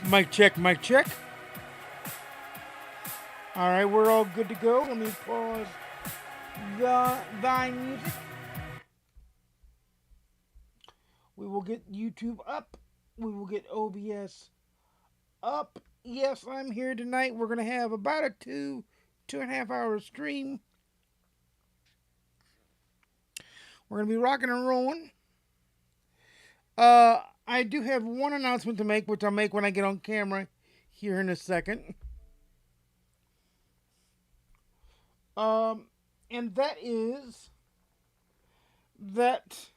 Mic check, mic check. All right, we're all good to go. Let me pause thy music. We will get YouTube up. We will get OBS up. Yes, I'm here tonight. We're gonna have about a 2.5 hour stream. We're gonna be rocking and rolling. I do have one announcement to make, which I'll make when I get on camera here in a second. And that is that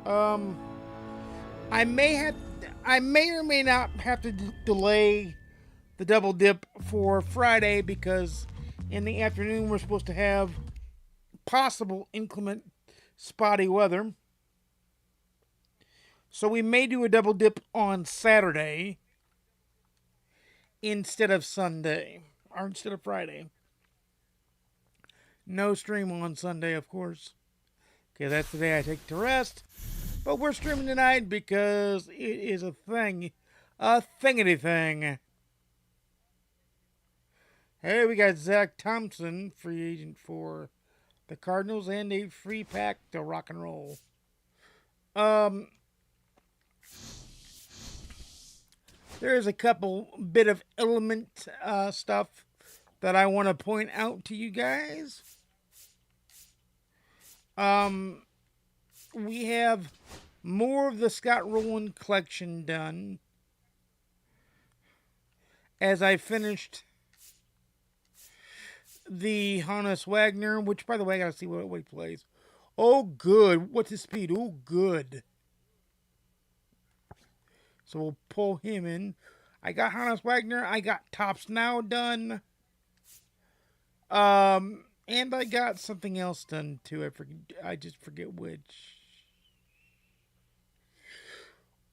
um I may or may not have to delay the double dip for Friday because in the afternoon we're supposed to have possible inclement spotty weather. So we may do a double dip on Saturday instead of Sunday or instead of Friday. No stream on Sunday, of course. Okay, that's the day I take to rest. But we're streaming tonight because it is a thingity thing. Hey, we got Zach Thompson, free agent for the Cardinals, and a free pack to rock and roll. There's a couple bit of element stuff that I want to point out to you guys. We have more of the Scott Rowland collection done as I finished the Hannes Wagner, which, by the way, I gotta see what he plays. Oh, good. What's his speed? Oh, good. So we'll pull him in. I got Hannes Wagner. I got Tops Now done. And I got something else done too. I just forget which.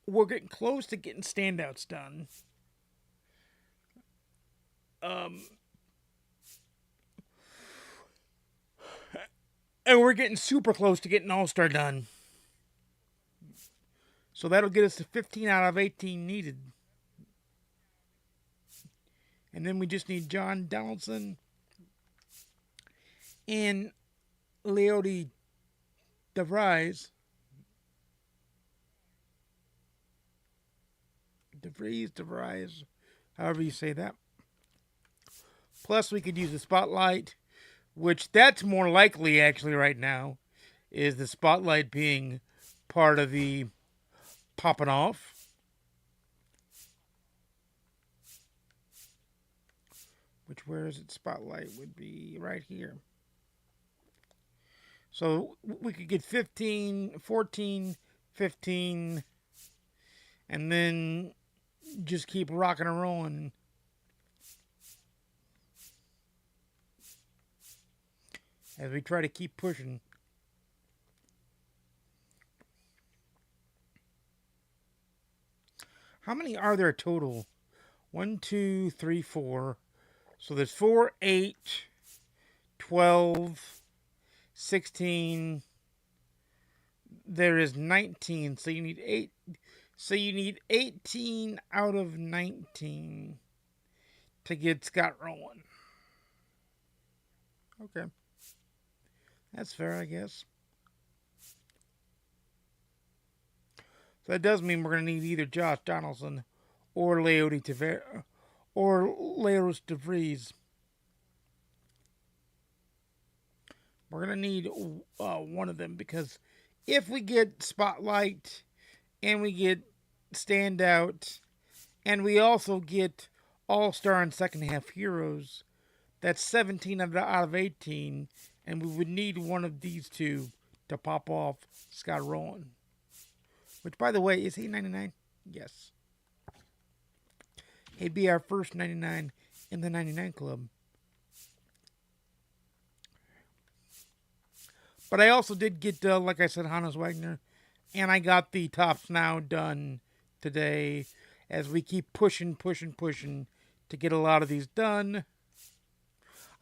We're getting close to getting standouts done. And we're getting super close to getting All-Star done. So that'll get us to 15 out of 18 needed. And then we just need John Donaldson and Leody DeVries. DeVries, however you say that. Plus, we could use the Spotlight, which that's more likely actually right now, is the Spotlight being part of the popping off. Which, where is it? Spotlight would be right here. So we could get 15, 14, 15, and then just keep rocking and rolling. As we try to keep pushing. How many are there total? 1, 2, 3, 4. So there's 4, 8, 12, 16. There is 19. So you need 8. So you need 18 out of 19 to get Scott rolling. Okay. That's fair, I guess. So that does mean we're going to need either Josh Donaldson or Leody DeVries. We're going to need one of them because if we get Spotlight and we get Standout and we also get All-Star and Second Half Heroes, that's 17 out of 18. And we would need one of these two to pop off Scott Rowland. Which, by the way, is he 99? Yes. He'd be our first 99 in the 99 club. But I also did get, like I said, Hannes Wagner. And I got the Tops Now done today as we keep pushing to get a lot of these done.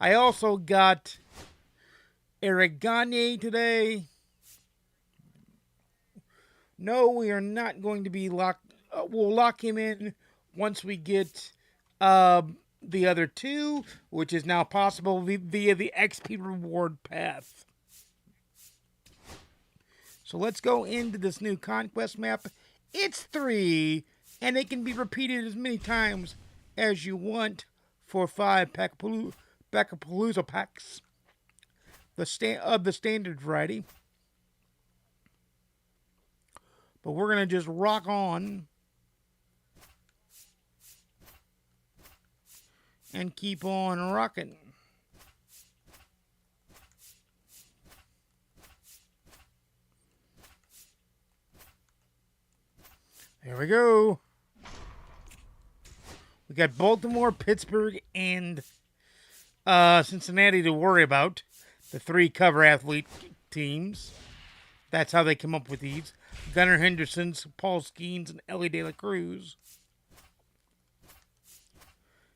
I also got Eric Gagne today. No, we are not going to be locked. We'll lock him in once we get uh, the other two, which is now possible via the XP reward path. So let's go into this new Conquest map. It's 3, and it can be repeated as many times as you want for 5 Packapalooza packs. The standard variety. But we're going to just rock on and keep on rocking. There we go. We got Baltimore, Pittsburgh, and Cincinnati to worry about. The 3 cover athlete teams. That's how they come up with these. Gunnar Henderson's, Paul Skeens, and Ellie De La Cruz.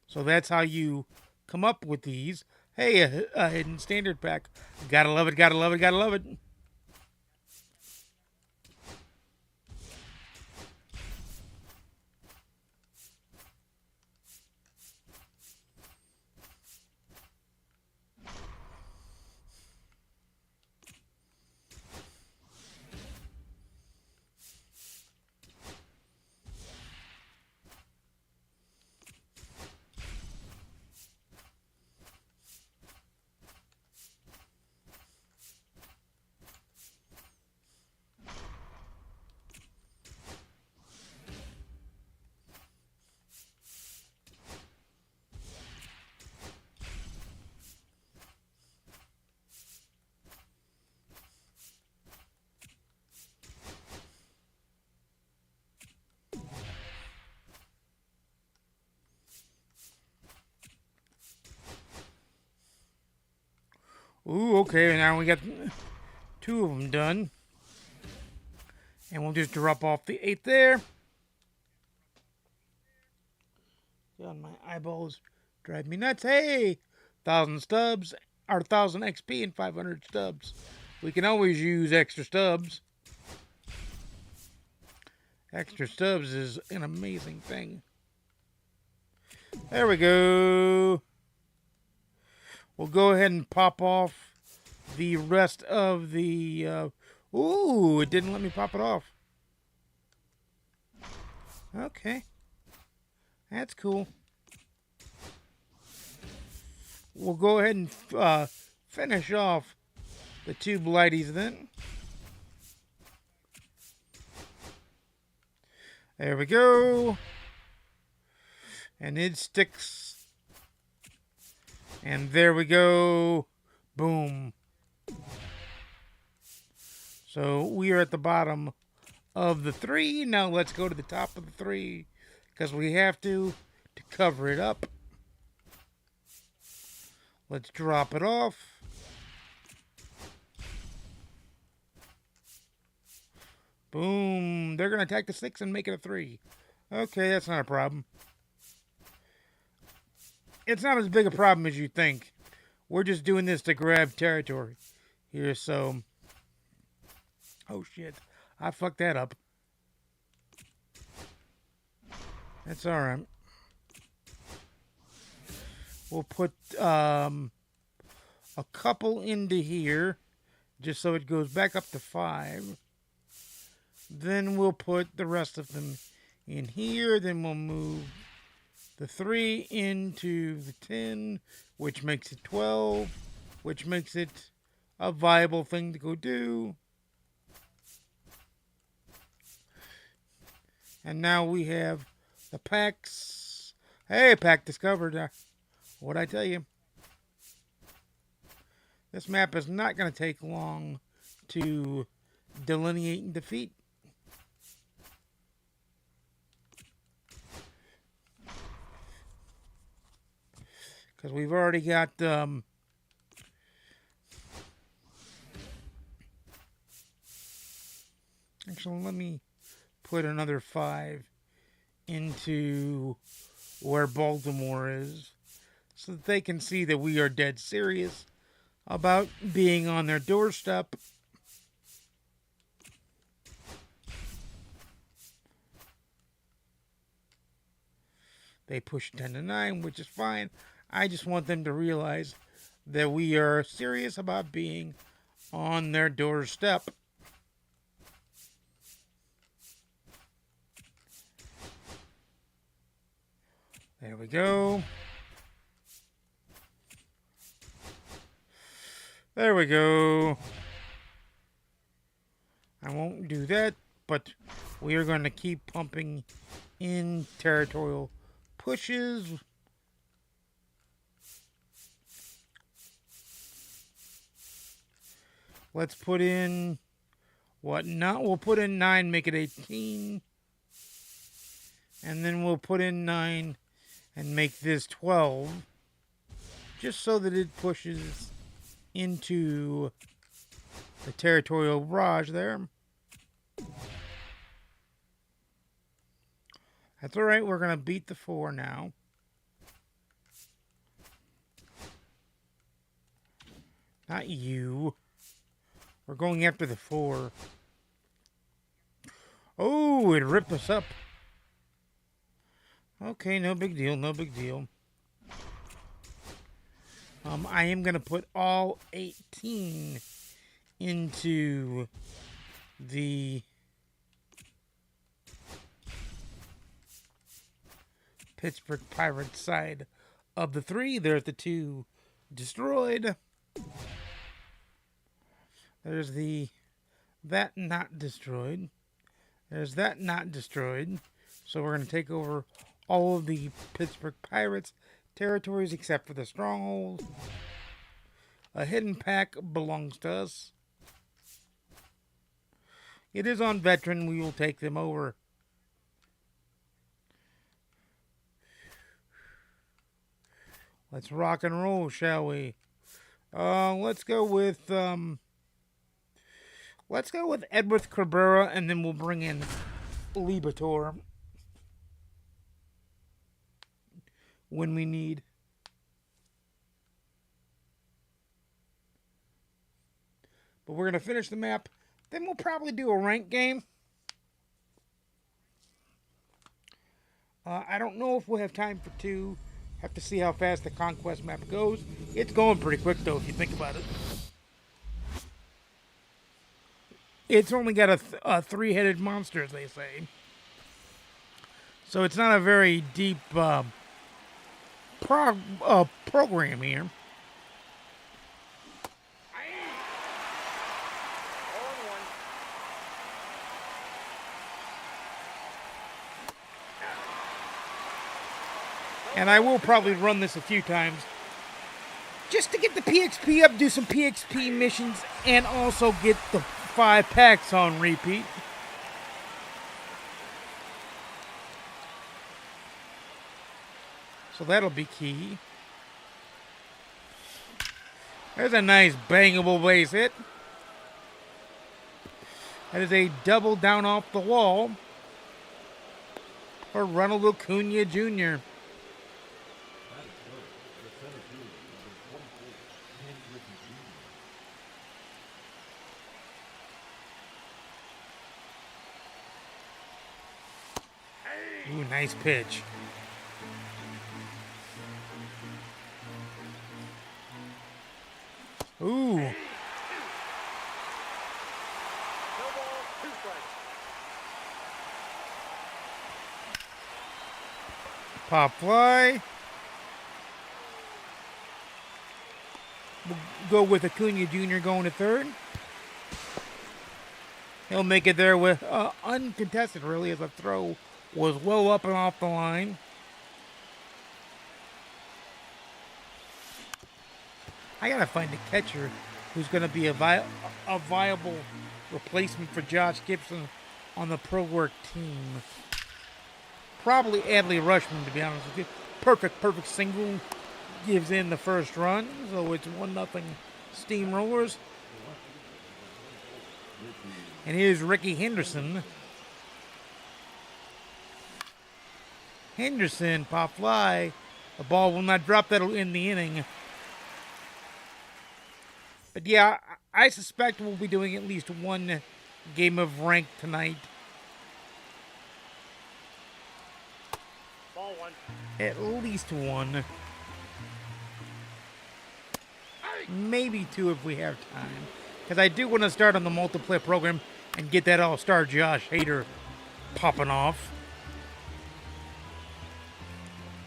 So that's how you come up with these. Hey, a hidden standard pack. Gotta love it, gotta love it, gotta love it. Ooh, okay, now we got 2 of them done. And we'll just drop off the 8 there. God, my eyeballs drive me nuts. Hey, 1,000 stubs, or 1,000 XP and 500 stubs. We can always use extra stubs. Extra stubs is an amazing thing. There we go. We'll go ahead and pop off the rest of the... ooh, it didn't let me pop it off. Okay. That's cool. We'll go ahead and finish off the 2 blighties then. There we go. And it sticks. And there we go. Boom. So we are at the bottom of the 3. Now let's go to the top of the 3. Because we have to cover it up. Let's drop it off. Boom. They're going to attack the 6 and make it a 3. Okay, that's not a problem. It's not as big a problem as you think. We're just doing this to grab territory here, so... Oh, shit. I fucked that up. That's alright. We'll put a couple into here, just so it goes back up to 5. Then we'll put the rest of them in here. Then we'll move the 3 into the 10, which makes it 12, which makes it a viable thing to go do. And now we have the packs. Hey, pack discovered. What'd I tell you? This map is not going to take long to delineate and defeat. Because we've already got... Actually, let me put another 5 into where Baltimore is, so that they can see that we are dead serious about being on their doorstep. They push 10 to 9, which is fine. I just want them to realize that we are serious about being on their doorstep. There we go. There we go. I won't do that, but we are going to keep pumping in territorial pushes. Let's put in what not? We'll put in 9, make it 18. And then we'll put in 9 and make this 12. Just so that it pushes into the territorial barrage there. That's alright, we're going to beat the 4 now. Not you. We're going after the 4. Oh, it ripped us up. Okay, no big deal, no big deal. I am going to put all 18 into the Pittsburgh Pirates side of the 3. There's the 2 destroyed. There's that not destroyed. There's that not destroyed. So we're going to take over all of the Pittsburgh Pirates territories except for the stronghold. A hidden pack belongs to us. It is on veteran. We will take them over. Let's rock and roll, shall we? Let's go with Edward Cabrera, and then we'll bring in Libator when we need. But we're going to finish the map. Then we'll probably do a rank game. I don't know if we'll have time for 2. Have to see how fast the Conquest map goes. It's going pretty quick, though, if you think about it. It's only got a 3-headed monster, as they say. So it's not a very deep program here. And I will probably run this a few times just to get the PXP up, do some PXP missions, and also get the 5 packs on repeat. So that'll be key. There's a nice bangable base hit. That is a double down off the wall for Ronald Acuna Jr. Ooh, nice pitch. Ooh. Pop fly. We'll go with Acuna Jr. going to third. He'll make it there with uncontested, really, as the throw was well up and off the line. I gotta find a catcher who's gonna be a viable replacement for Josh Gibson on the Pro Work team. Probably Adley Rushman, to be honest with you. Perfect single. Gives in the first run, so it's 1-0 Steamrollers. And here's Ricky Henderson. Henderson, pop fly. The ball will not drop. That'll end the inning. But yeah, I suspect we'll be doing at least 1 game of rank tonight. Ball 1. At least one. Maybe two if we have time. Because I do want to start on the multiplayer program and get that all-star Josh Hader popping off.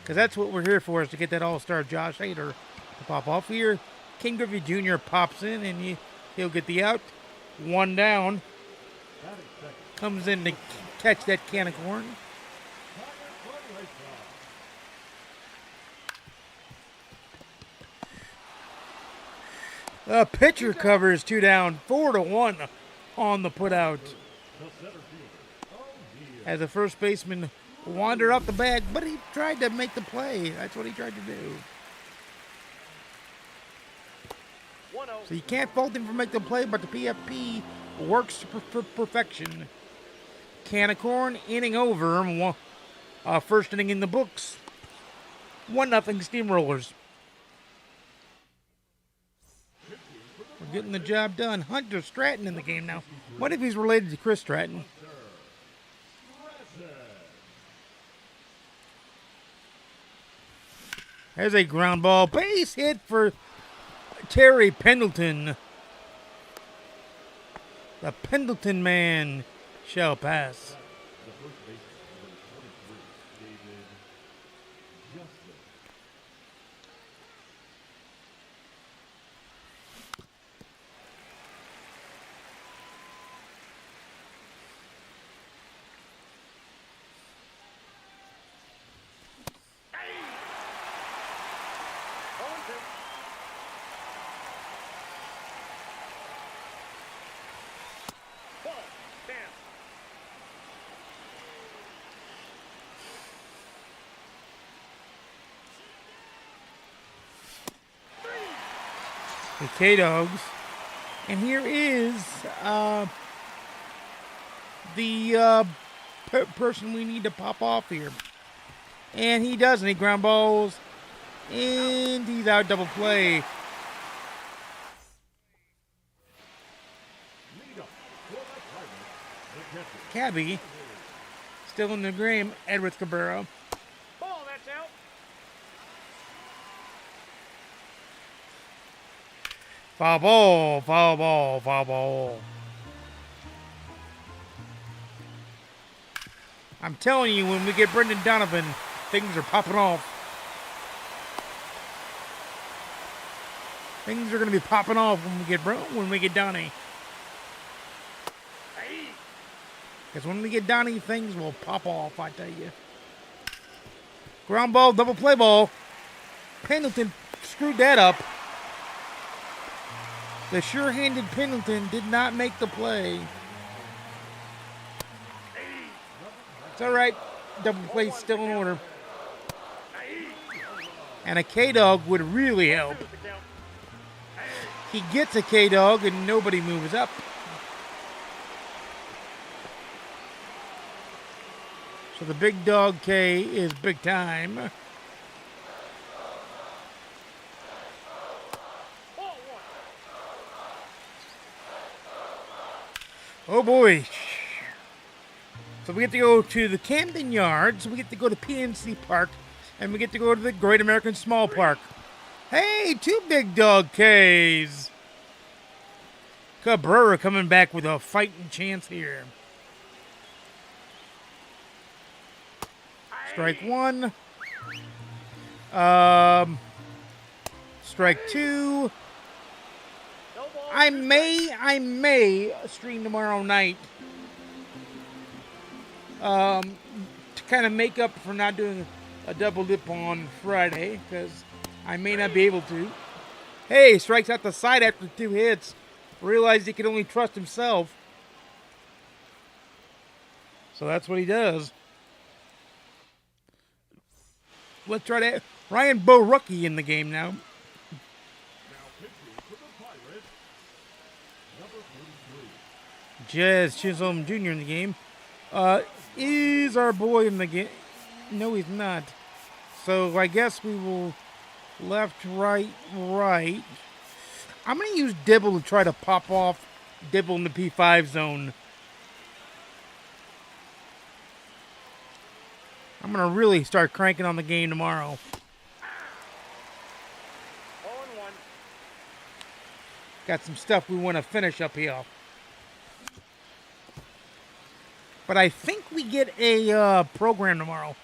Because that's what we're here for, is to get that all-star Josh Hader to pop off. Here, King Griffey Jr. pops in and he'll get the out. One down. Comes in to catch that can of corn. The pitcher covers 2 down, 4-1 on the putout. As the first baseman wandered off the bag, but he tried to make the play. That's what he tried to do. So you can't fault him for making the play, but the PFP works to perfection. Can of corn, inning over. First inning in the books. 1-0 Steamrollers. We're getting the job done. Hunter Stratton in the game now. What if he's related to Chris Stratton? There's a ground ball. Base hit for Terry Pendleton. The Pendleton man shall pass. The K-Dogs. And here is the person we need to pop off here. And he doesn't. He ground balls. And he's out, double play. Cabby still in the game. Edward Cabrera. Ball, that's out. Foul ball, foul ball, foul ball. I'm telling you, when we get Brendan Donovan, things are popping off. Things are going to be popping off when we get Donnie. Because when we get Donnie, things will pop off, I tell you. Ground ball, double play ball. Pendleton screwed that up. The sure-handed Pendleton did not make the play. It's all right. Double play still in order. And a K-Dog would really help. He gets a K-Dog and nobody moves up. So the big dog K is big time. Oh boy. So we get to go to the Camden Yards, we get to go to PNC Park, and we get to go to the Great American Small Park. Hey, 2 big dog Ks. Cabrera coming back with a fighting chance here. Strike 1. Strike 2. I may stream tomorrow night to kind of make up for not doing a double dip on Friday, because I may not be able to. Hey, strikes out the side after 2 hits. Realized he could only trust himself. So that's what he does. Let's try to... Ryan Borucki in the game now. Jazz Chisholm Jr. in the game. Is our boy in the game? No, he's not. So I guess we will left, right, right. I'm going to use Dibble to try to pop off Dibble in the P5 zone. I'm going to really start cranking on the game tomorrow. 0-1. Got some stuff we want to finish up here. But I think we get a program tomorrow.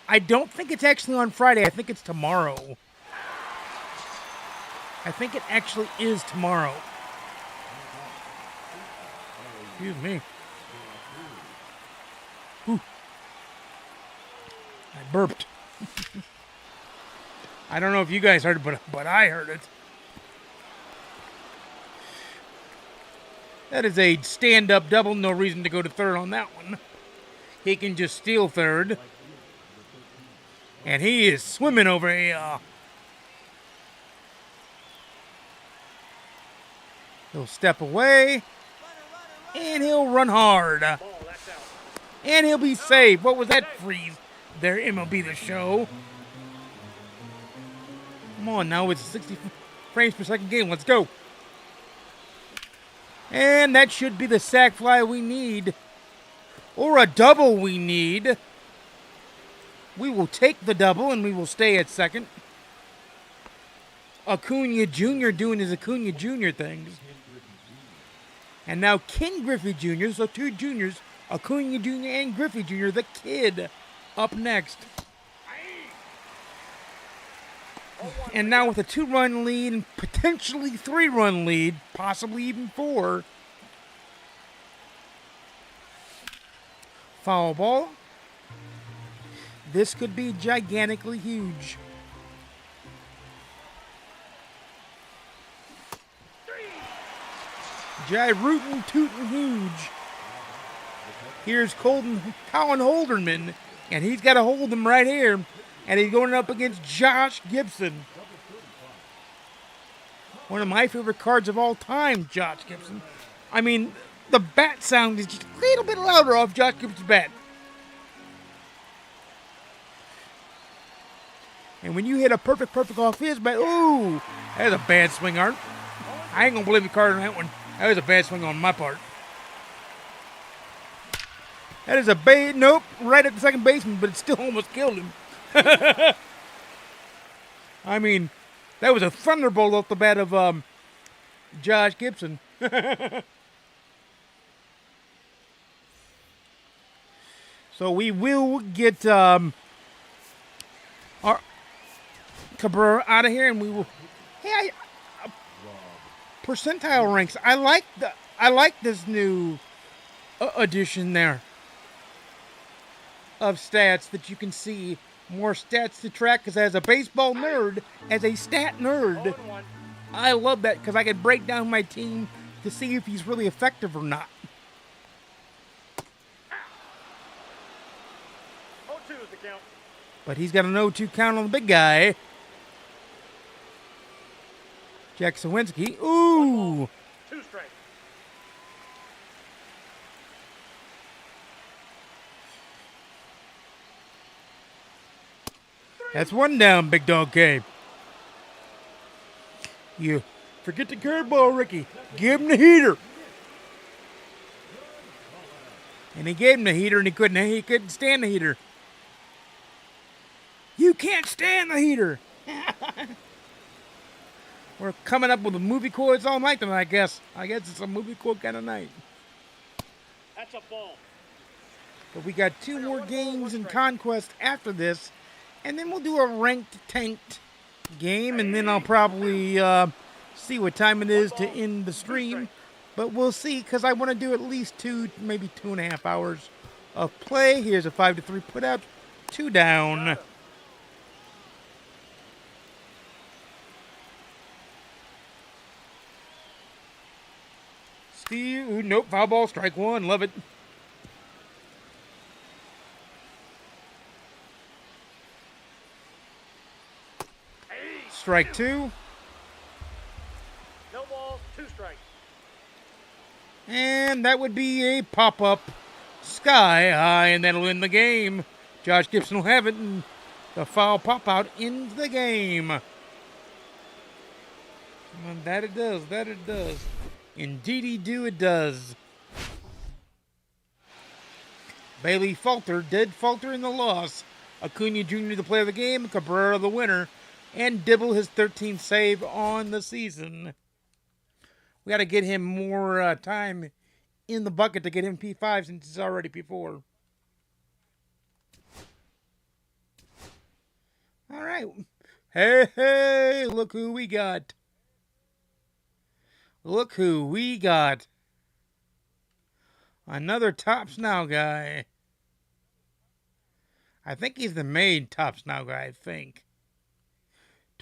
I don't think it's actually on Friday. I think it's tomorrow. I think it actually is tomorrow. Excuse me. Whew. I burped. I don't know if you guys heard it, but I heard it. That is a stand-up double. No reason to go to third on that one. He can just steal third. And he is swimming over here. He'll step away. And he'll run hard. And he'll be safe. What was that freeze? There, MLB The Show. Come on now, it's a 60 frames per second game. Let's go. And that should be the sac fly we need. Or a double we need. We will take the double and we will stay at second. Acuna Jr. doing his Acuna Jr. things. And now Ken Griffey Jr., so two juniors, Acuna Jr. and Griffey Jr., the kid, up next. And now with a 2-run lead and potentially 3-run lead, possibly even 4. Foul ball. This could be gigantically huge. Rootin' tootin' huge. Here's Colin Holderman, and he's got to hold him right here. And he's going up against Josh Gibson. One of my favorite cards of all time, Josh Gibson. I mean, the bat sound is just a little bit louder off Josh Gibson's bat. And when you hit a perfect off his bat, ooh, that's a bad swing, Art. I ain't going to believe the card on that one. That was a bad swing on my part. That is a nope, right at the second baseman, but it still almost killed him. I mean, that was a thunderbolt off the bat of Josh Gibson. So we will get our Cabrera out of here, and we will. Hey, percentile ranks. I like this new addition there of stats that you can see. More stats to track, because as a baseball nerd, as a stat nerd, I love that because I can break down my team to see if he's really effective or not. 0-2 is the count. But he's got an 0-2 count on the big guy. Jack Sawinski. Ooh! 2 strikes. That's 1 down, Big Dog K. You forget the curveball, Ricky. Give him the heater. And he gave him the heater, and he couldn't stand the heater. You can't stand the heater. We're coming up with a movie quotes all night tonight, I guess. I guess it's a movie quote kind of night. That's a ball. But we got 2 more games in Conquest after this. And then we'll do a ranked tanked game, and then I'll probably see what time it is to end the stream. But we'll see, because I want to do at least 2, maybe 2.5 hours of play. Here's a 5-3 put out, 2 down. Steve, ooh, nope, foul ball, strike 1, love it. Strike 2. No ball, 2 strikes. And that would be a pop-up sky high, and that'll end the game. Josh Gibson will have it, and the foul pop-out ends the game. And that it does, that it does. Indeedy-do it does. Bailey Falter did falter in the loss Acuna Jr. the player of the game, Cabrera the winner, and Dibble his 13th save on the season. We got to get him more time in the bucket to get him P5 since he's already P4. All right. Hey, hey, look who we got. Look who we got. Another Tops Now guy. I think he's the main Tops Now guy, I think.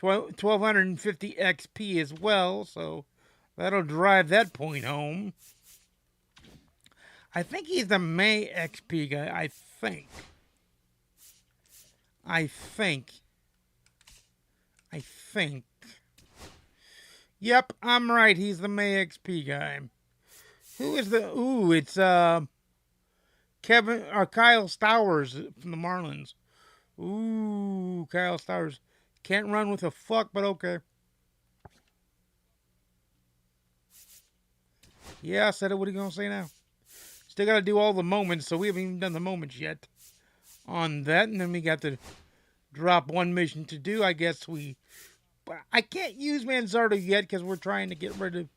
1250 XP as well, so that'll drive that point home. I think he's the May XP guy, I think. I think. Yep, I'm right. He's the May XP guy. Who is the... Ooh, it's Kyle Stowers from the Marlins. Ooh, Kyle Stowers. Can't run with a fuck, but okay. Yeah, I said it. What are you going to say now? Still got to do all the moments, so we haven't even done the moments yet on that. And then we got to drop one mission to do. I guess I can't use Manzardo yet because we're trying to get rid of...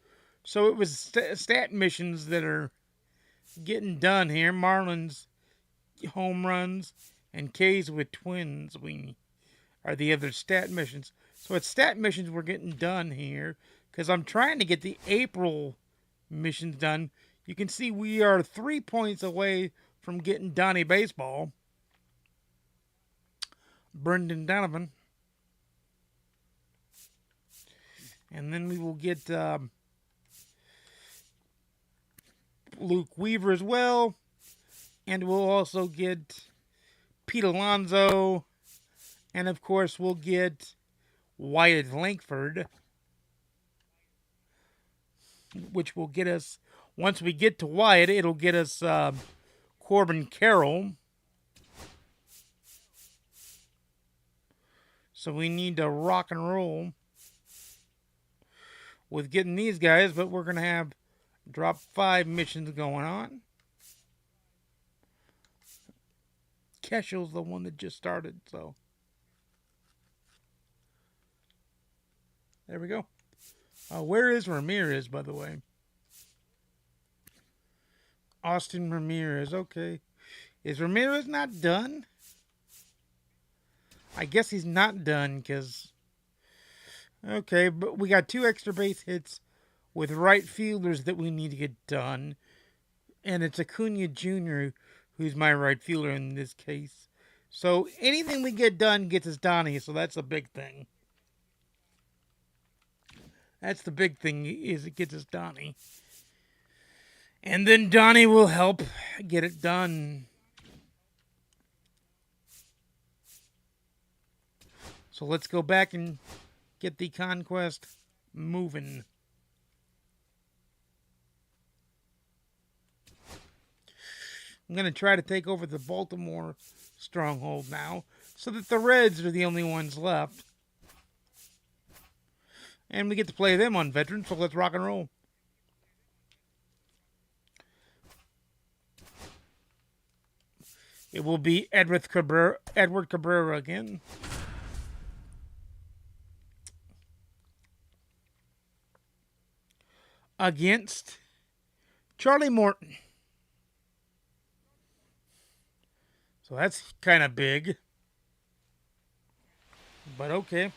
So it was stat missions that are getting done here. Marlins home runs and K's with twins are the other stat missions. So it's stat missions we're getting done here because I'm trying to get the April missions done. You can see we are 3 points away from getting Donnie Baseball. Brendan Donovan. And then we will get Luke Weaver as well. And we'll also get Pete Alonso. And of course, we'll get Wyatt Langford. Which will get us, once we get to Wyatt, it'll get us Corbin Carroll. So we need to rock and roll with getting these guys, but we're going to have drop 5 missions going on. Keshel's the one that just started, so there we go. Where is Ramirez, by the way? Austin Ramirez, okay. Is Ramirez not done? I guess he's not done because... Okay, but we got 2 extra base hits with right fielders that we need to get done. And it's Acuna Jr. who's my right fielder in this case. So anything we get done gets us Donnie, so that's a big thing. That's the big thing, is it gets us Donnie. And then Donnie will help get it done. So let's go back and get the Conquest moving. I'm going to try to take over the Baltimore stronghold now, so that the Reds are the only ones left. And we get to play them on veterans, so let's rock and roll. It will be Edward Cabrera again. Against Charlie Morton. So that's kind of big. But okay.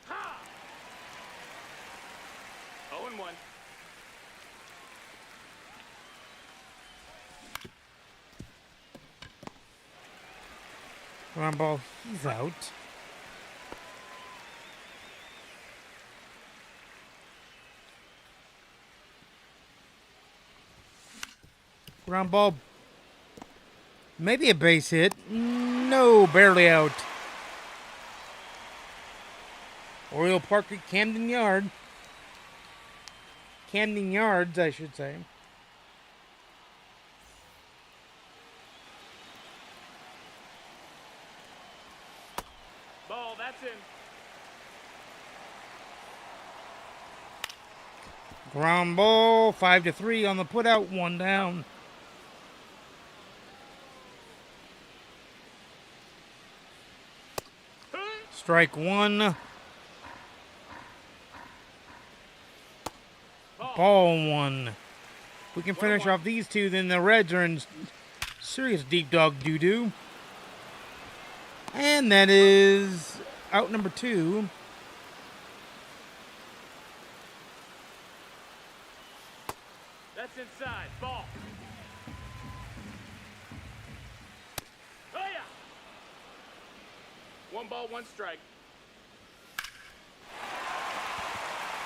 Ha! 0-1. Ground ball, he's out. Ground ball. Maybe a base hit. No, barely out. Oriole Park at Camden Yard. Camden Yards, I should say. Ball, that's in. Ground ball, 5-3 on the putout, 1 down. Strike 1. Ball 1. If we can finish off these two, then the Reds are in serious deep dog doo-doo. And that is out number 2. That's inside. Ball. Oh, yeah. 1 ball, 1 strike.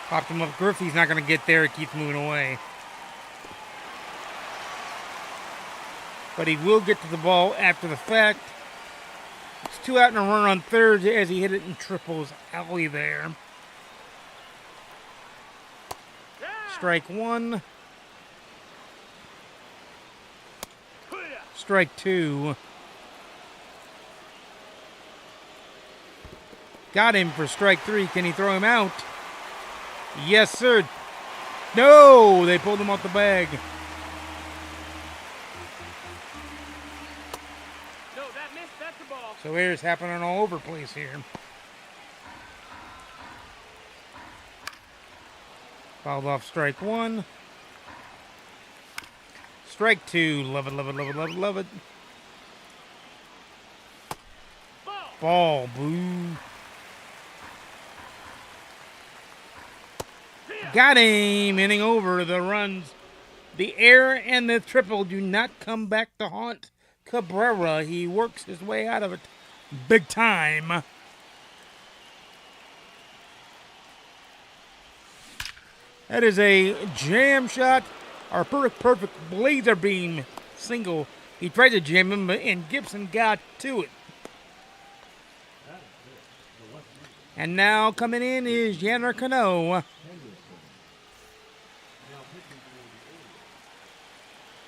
Popped him up. Griffey's not going to get there. It keeps moving away. But he will get to the ball after the fact. It's 2 out and a run on third as he hit it in triples alley there. Yeah. Strike 1. Strike 2. Got him for strike 3. Can he throw him out? Yes, sir. No, they pulled him off the bag. No, that missed. That's the ball. So errors happening all over the place here. Fouled off strike 1. Strike 2. Love it, love it, love it, love it, love it. Ball. Boo. Got him. Inning over. The runs. The air and the triple do not come back to haunt Cabrera. He works his way out of it big time. That is a jam shot. Our perfect laser beam single. He tried to jam him, and Gibson got to it. And now coming in is Yanner Cano.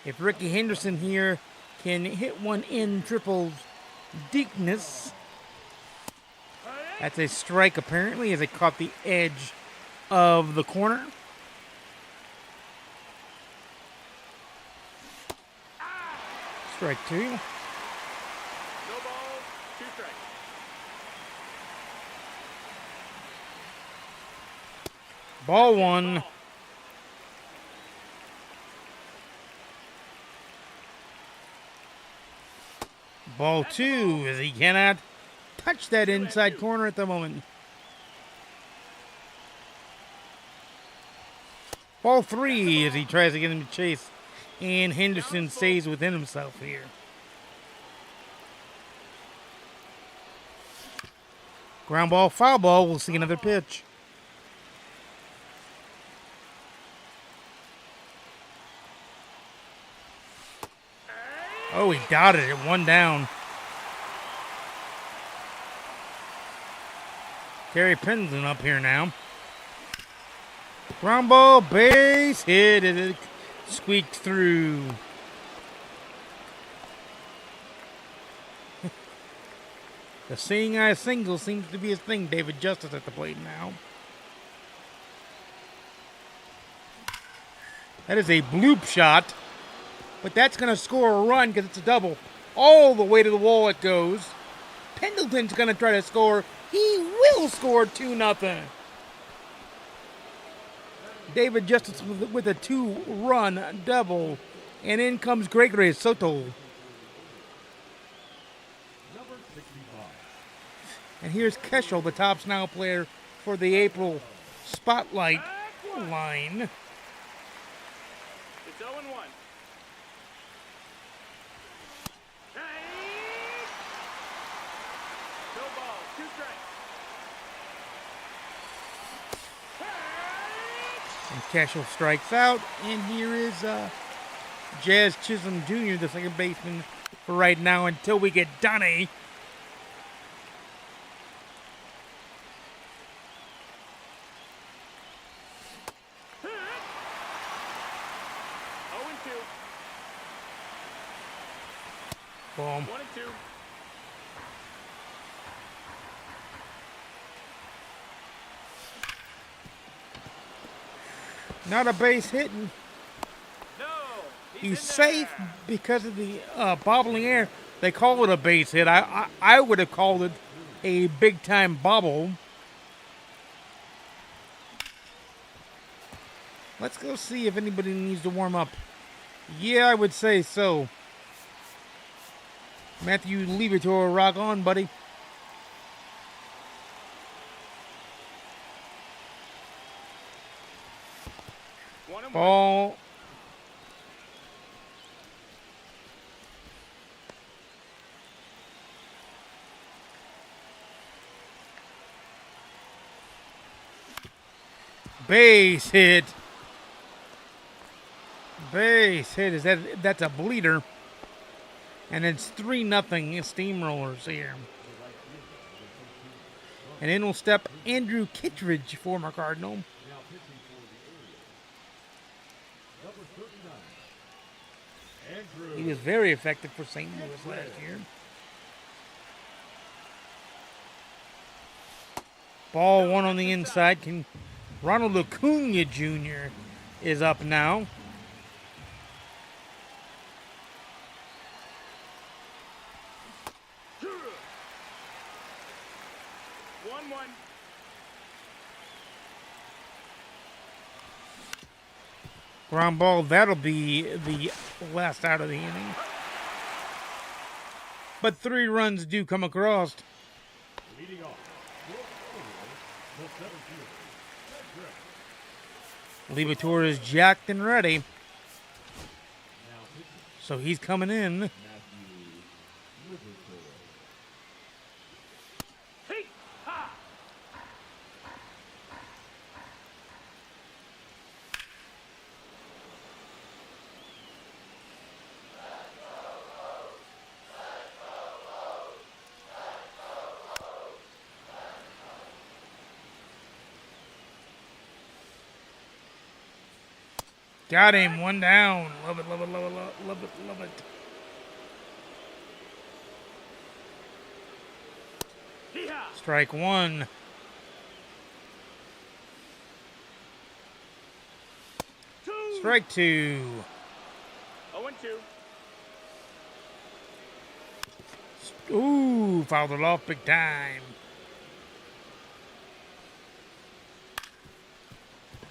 If Ricky Henderson here can hit one in triples deepness, that's a strike apparently as it caught the edge of the corner. Strike 2. No ball, 2 strikes. Ball 1. Ball 2 as he cannot touch that inside corner at the moment. Ball 3 as he tries to get him to chase. And Henderson stays within himself here. Ground ball, foul ball. We'll see another pitch. Oh, he dotted it. 1 down. Gary Pendleton up here now. Ground ball, base hit. It squeaked through. The seeing eye single seems to be his thing. David Justice at the plate now. That is a bloop shot. But that's going to score a run because it's a double. All the way to the wall it goes. Pendleton's going to try to score. He will score 2-0. David Justice with a 2-run double. And in comes Gregory Soto. And here's Keschel, the top now player for the April Spotlight line. It's 0-1. No ball, 2 strikes. And Keschel strikes out. And here is Jazz Chisholm Jr., the second baseman, for right now until we get Dunny. Hit. 0-2. Boom. 1-2. Not a base hitting. No. He's in safe there. because of the bobbling air. They call it a base hit. I would have called it a big time bobble. Let's go see if anybody needs to warm up. Yeah, I would say so. Matthew, leave it to a rock on, buddy. One and one. Ball. Base hit. Base hit. That's a bleeder. And it's 3-0 Steamrollers here. And in will step Andrew Kittredge, former Cardinal. He was very effective for St. Louis last year. Ball one on the inside. Ronald Acuna Jr. is up now. Ground ball, that'll be the last out of the inning. But 3 runs do come across. Leading off, Libator is jacked and ready. So he's coming in. Got him, 1 down. Love it, love it, love it, love it, love it. Strike 1. Strike 2. 0-2. Ooh, fouled it off big time.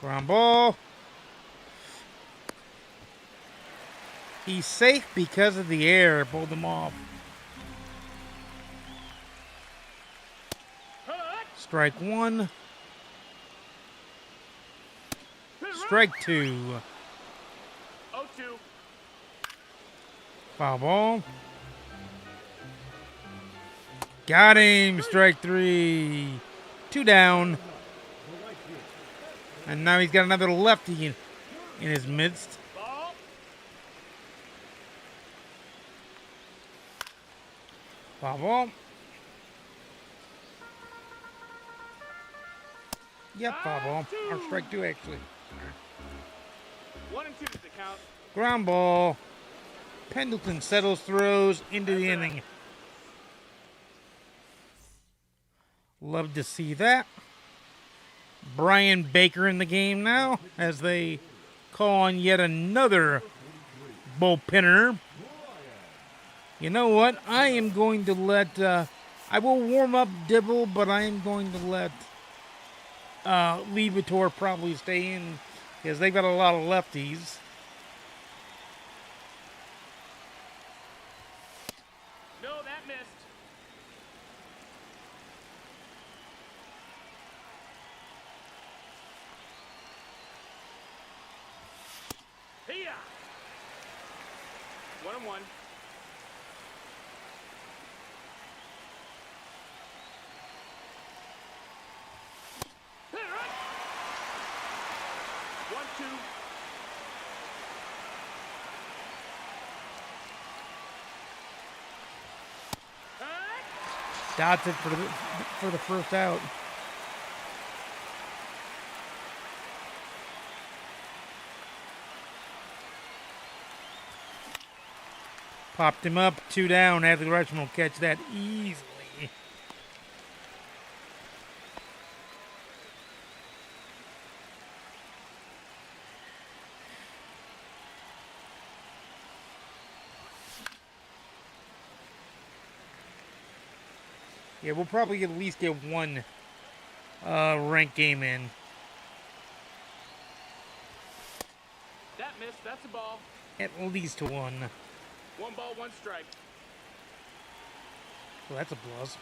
Ground ball. He's safe because of the air. Pulled him off. Strike 1. Strike 2. 0-2. Foul ball. Got him. Strike 3. 2 down. And now he's got another lefty in his midst. Ball. Foul ball. Yep, foul ball. Or strike 2, actually. 1-2 is the count. Ground ball. Pendleton settles, throws into the inning. Love to see that. Brian Baker in the game now as they call on yet another bullpenner. You know what? I am going to let... I will warm up Dibble, but I am going to let Libator probably stay in because they got a lot of lefties. No, that missed. Hiya! 1-1. Hit it right. 1-2. Dots it for the first out. Popped him up, 2 down. Hadley Rushman will catch that easily. Yeah, we'll probably at least get one ranked game in. That missed. That's a ball. At least one. 1 ball, 1 strike. Well, that's a plus.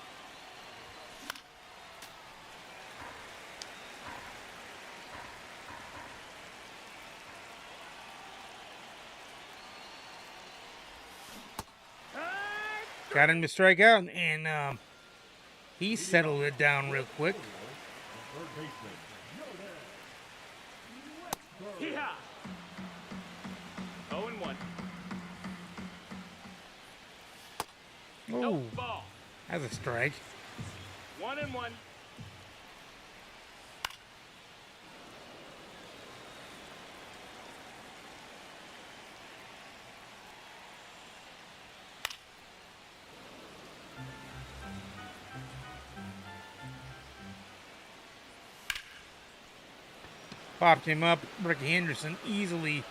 Got him to strike out, and he settled it down real quick. Yeah. 0 and 1. Oh, Nope, ball. that's a strike. 1 and 1. Popped him up. Ricky Henderson easily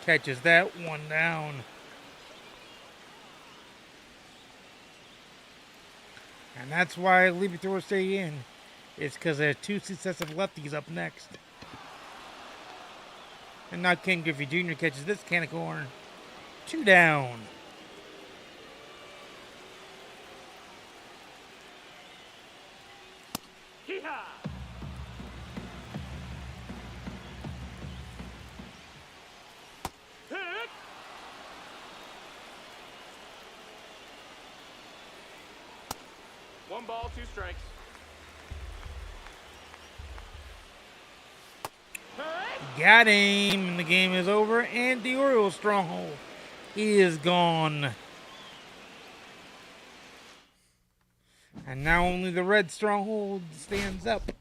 catches that one down. And that's why Libby Thrower stay in. It's because there are 2 successive lefties up next. And now Ken Griffey Jr. catches this can of corn. 2 down. Hee-haw. Hit. 1 ball, 2 strikes. Got him. And the game is over. And the Orioles stronghold is gone. And now only the red stronghold stands up.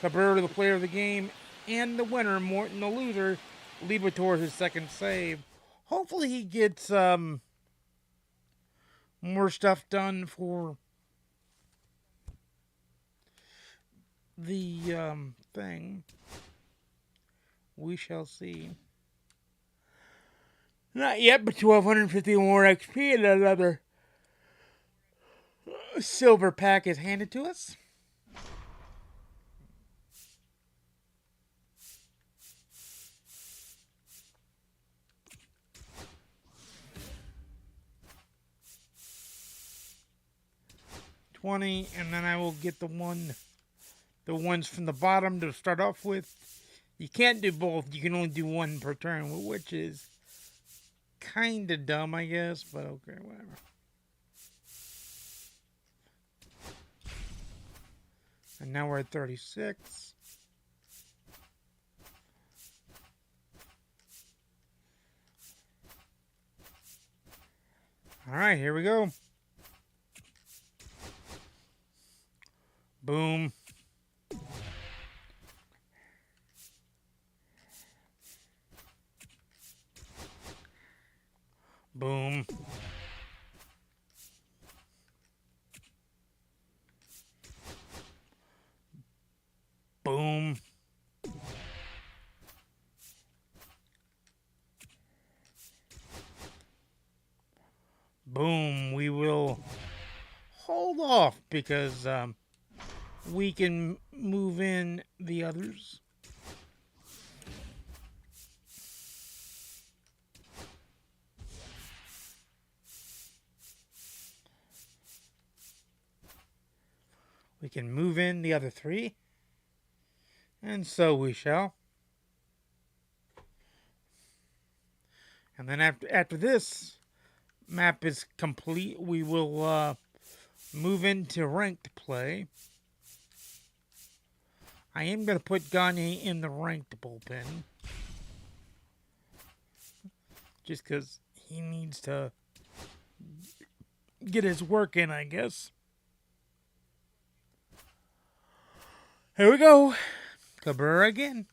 Cabrera, the player of the game, and the winner, Morton, the loser, Liberatore, his second save. Hopefully he gets more stuff done for the thing. We shall see. Not yet, but 1,250 more XP and another silver pack is handed to us. $20, and then I will get the ones from the bottom to start off with. You can't do both. You can only do one per turn, which is kind of dumb, I guess, but okay, whatever. And now we're at 36. All right, here we go. Boom. Boom. Boom. Boom. We will hold off because we can move in the others. We can move in the other 3. And so we shall. And then after this map is complete, we will move into ranked play. I am going to put Gagne in the ranked bullpen. Just because he needs to get his work in, I guess. Here we go. Cabrera again.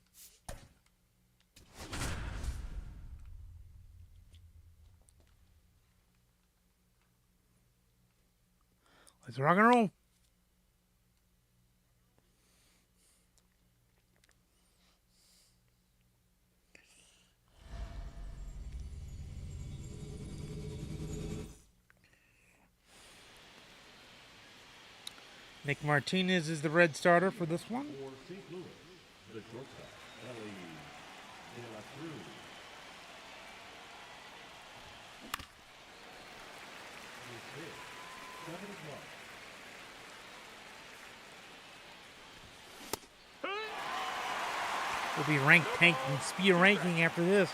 Let's rock and roll. Nick Martinez is the red starter for this one. For St. Louis, the shortstop, Ellie De La Cruz. His hit, 7 We'll be ranked tanking, speed ranking after this.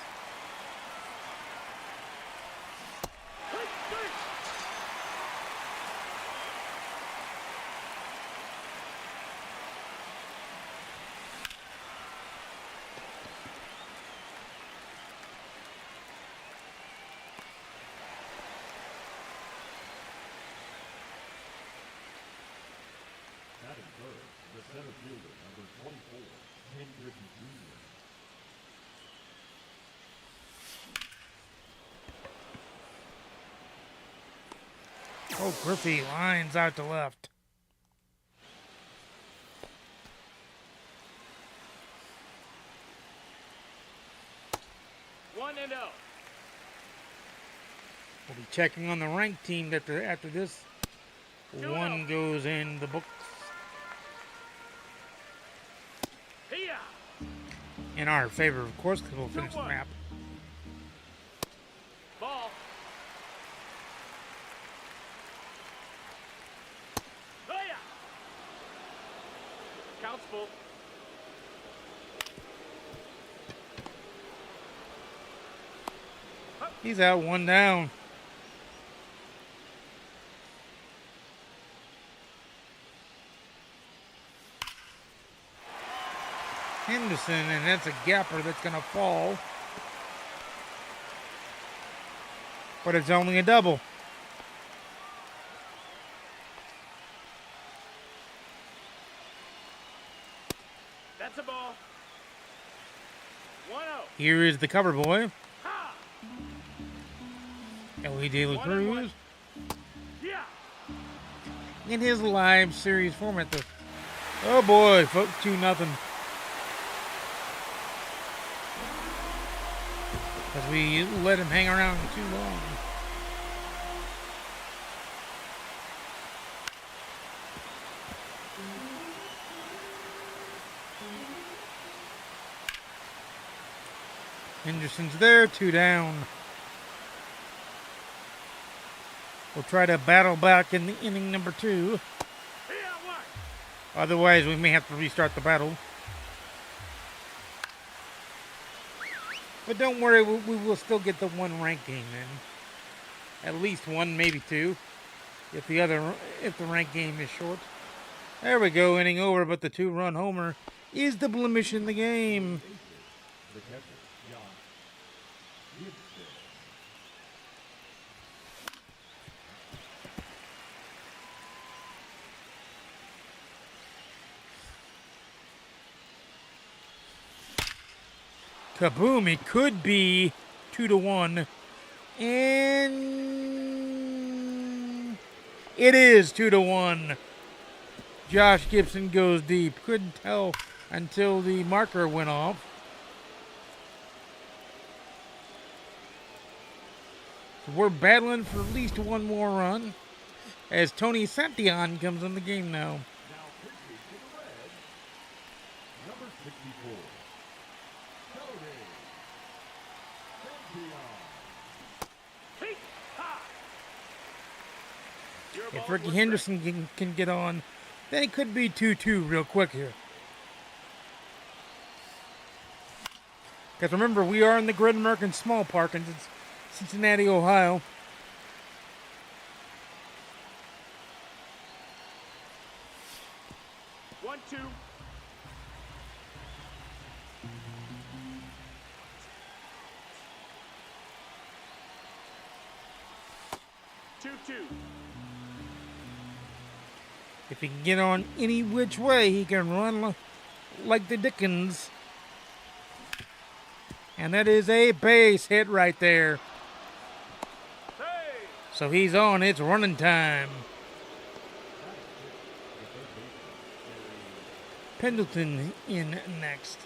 Batting third, the center fielder, number 24, Ken Griffey Jr. Oh, Griffey lines out to left. One and out. We'll be checking on the ranked team after this. One goes in the books. Here. In our favor, of course, because we'll finish the 2-1. map. Ball. Hiya. Counts full. He's out, one down. Henderson, and that's a gapper that's going to fall. But it's only a double. That's a ball. 1-0. Here is the cover boy, Ha. Ellie De La 1-1. Cruz. Yeah. In his live series format. Oh boy, folks, 2-0. Because we let him hang around too long. Henderson's there, 2 down. We'll try to battle back in the inning number 2. Here. One. Otherwise, we may have to restart the battle. But don't worry, we will still get the one ranking in. At least one, maybe two. If the rank game is short. There we go, inning over, but the 2-run homer is the blemish in the game. The catcher, Josh Gibson. Kaboom! It could be 2-1, and it is 2-1. Josh Gibson goes deep. Couldn't tell until the marker went off. So we're battling for at least one more run as Tony Santillan comes in the game now. Now pitching to the Reds, number 64, Tony Santillan. Hey. Ha. Your If ball, Ricky one Henderson can get on, then it could be 2-2 real quick here. Because remember, we are in the Great American Small Park in Cincinnati, Ohio. strike. 1-2. Two. If he can get on any which way, he can run like the Dickens. And that is a base hit right there. Hey! So he's on. It's running time. Pendleton in next.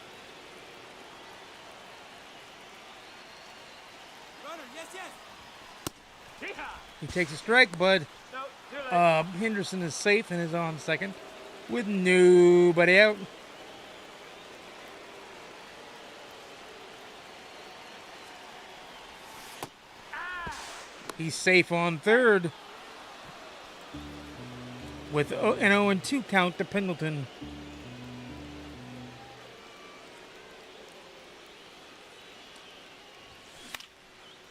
Runner, yes, yes. Hee-haw! He takes a strike, bud. No, too late. Henderson is safe and is on second with nobody out. He's safe on third with an 0-2 count to Pendleton.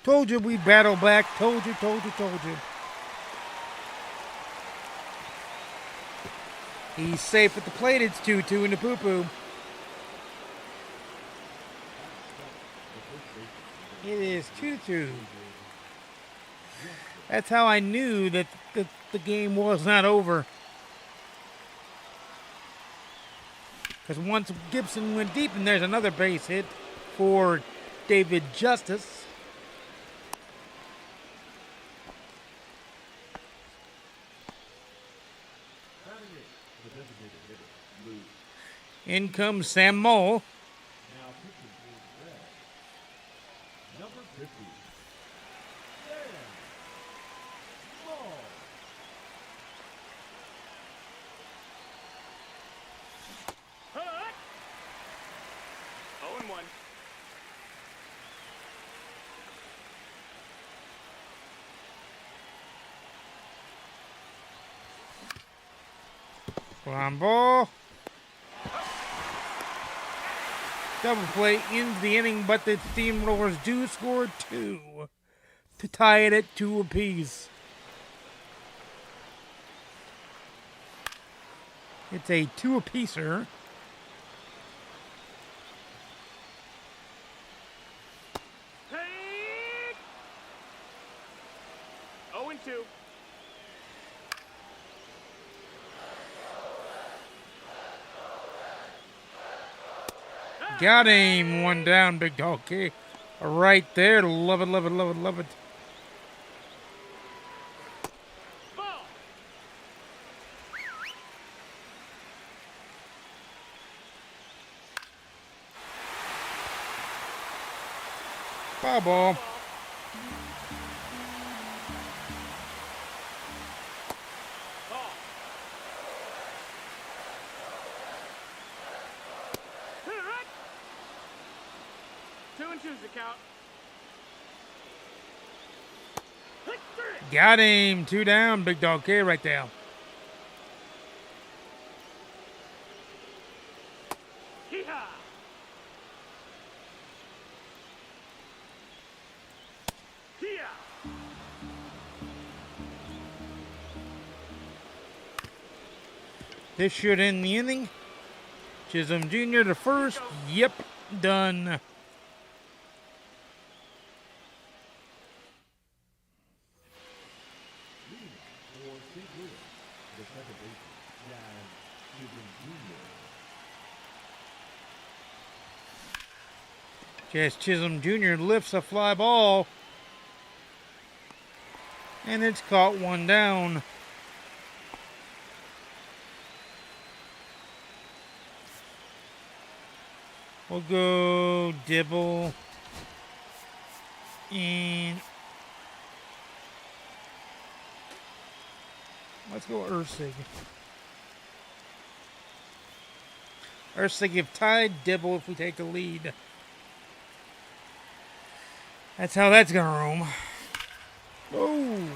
Told you we'd battle back. Told you. He's safe at the plate. It's 2-2 in the poo-poo. It is 2-2. That's how I knew that the game was not over. Because once Gibson went deep, and there's another base hit for David Justice. In comes Sam Moll. Now pitching is red. Number 50. Sam Moll. Hut! 0-1. Ground ball. Double play ends the inning, but the Steamrollers do score 2 to tie it at 2 apiece. It's a 2 apiece-er. Hey! 0-2. Got him. 1 down, big dog. Okay. Right there. Love it. Ball! Foul ball. Ball. Hut! 2-2's the count. Hut, 3. Got him. 2 down, big dog. Okay, right there. Hee-haw! Hee-haw! This should end the inning. Chisholm Jr. to first. Yep, done. Leading for St. Louis, the second baseman, Jan Chisholm Jr. Jazz Chisholm Jr. lifts a fly ball. And it's caught 1 down. We'll go Dibble. And let's go Ursig. Ursig if tied, Dibble if we take the lead. That's how that's gonna roam. Oh.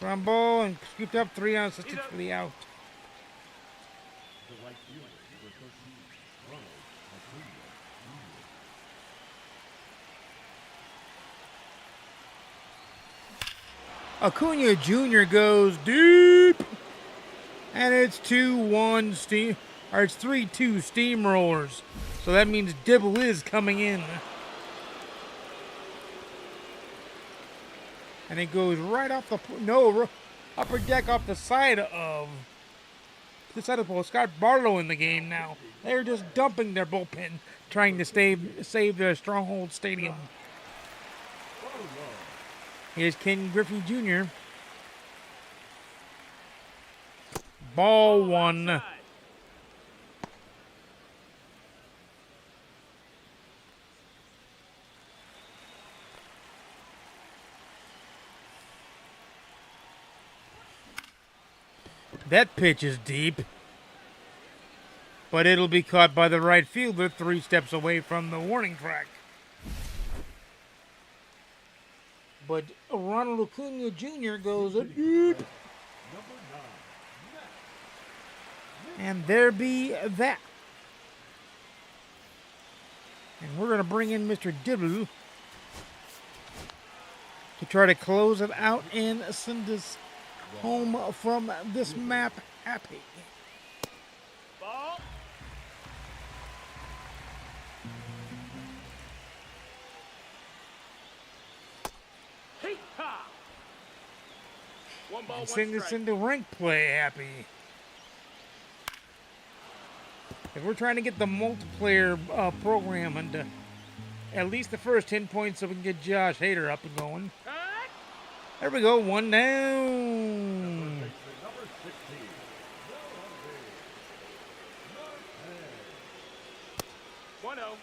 Ground ball and scooped up 3 on substitute for the out. The right fielder, number 13, Ronald Acuna Acuna Jr. Jr. goes deep. And it's 2-1 steam, or it's 3-2 Steamrollers. So that means Dibble is coming in. and it goes right off the upper deck off the side of the post. Scott Barlow in the game now. They're just dumping their bullpen, trying to save their Stronghold Stadium. Here's Ken Griffey Jr. Ball one. Outside. That pitch is deep, but it'll be caught by the right fielder 3 steps away from the warning track. But Ronald Acuna Jr. goes up deep. And there be that. And we're going to bring in Mr. Dibble to try to close it out and send us home from this map happy. Ball. Hee-ha. One ball, one Send us strike. into rank play happy. If we're trying to get the multiplayer program into at least the first 10 points so we can get Josh Hader up and going. Cut. There we go, 1 down. Number 16. One oh.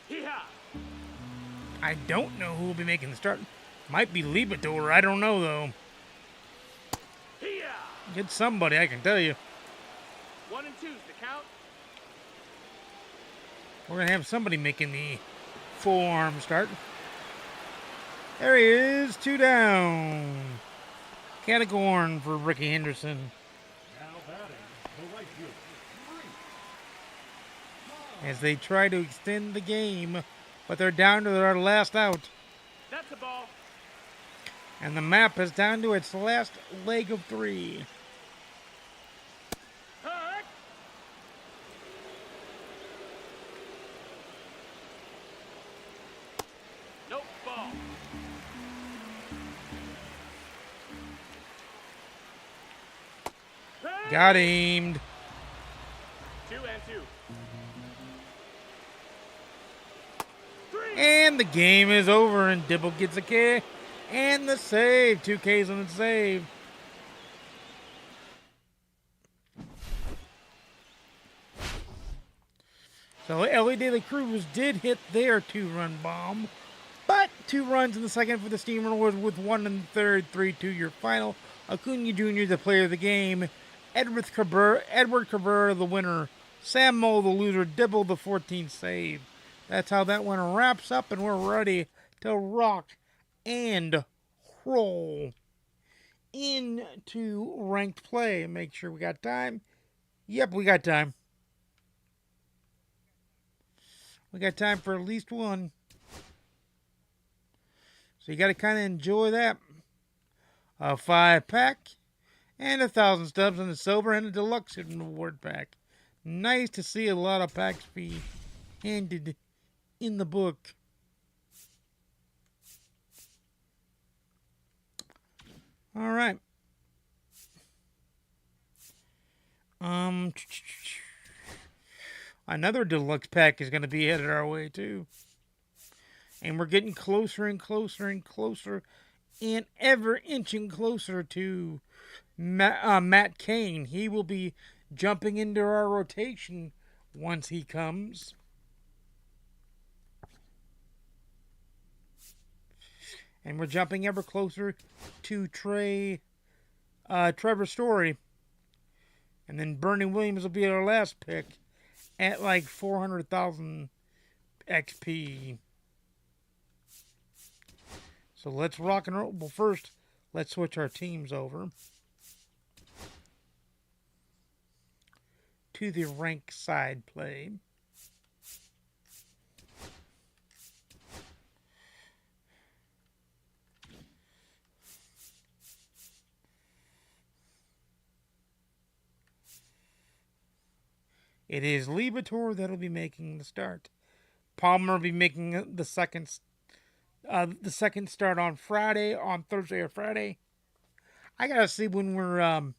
Hee-ha. I don't know who will be making the start. Might be Libator, I don't know though. Hee-ha. Get somebody, I can tell you. 1 and 2's the count. We're going to have somebody making the full arm start. There he is, 2 down. Category for Ricky Henderson. Now batting, the right fielder, 3. As they try to extend the game, but they're down to their last out. That's the ball. And the map is down to its last leg of 3. Cut. Nope, ball. Got aimed. 2 and 2. 3. And the game is over, and Dibble gets a K. And the save. 2 Ks on the save. So Ellie De La Cruz did hit their 2-run bomb. But 2 runs in the second for the Steamrollers with 1 in the third. 3-2 your final. Acuna Jr. the player of the game. Edward Cabrera the winner. Sam Moe the loser. Dibble the 14th save. That's how that one wraps up, and we're ready to rock and roll into ranked play. Make sure we got time. Yep, we got time. We got time for at least one. So you got to kind of enjoy that. A 5-pack and 1,000 stubs on the silver and a deluxe award pack. Nice to see a lot of packs be handed in the book. All right. Another deluxe pack is going to be headed our way too. And we're getting closer and closer and closer and ever inching closer to Matt Cain. He will be jumping into our rotation once he comes. And we're jumping ever closer to Trevor Story. And then Bernie Williams will be our last pick at like 400,000 XP. So let's rock and roll. Well, first, let's switch our teams over to the rank side play. It is Libator that'll be making the start. Palmer will be making the second start on Thursday or Friday. I gotta see when we're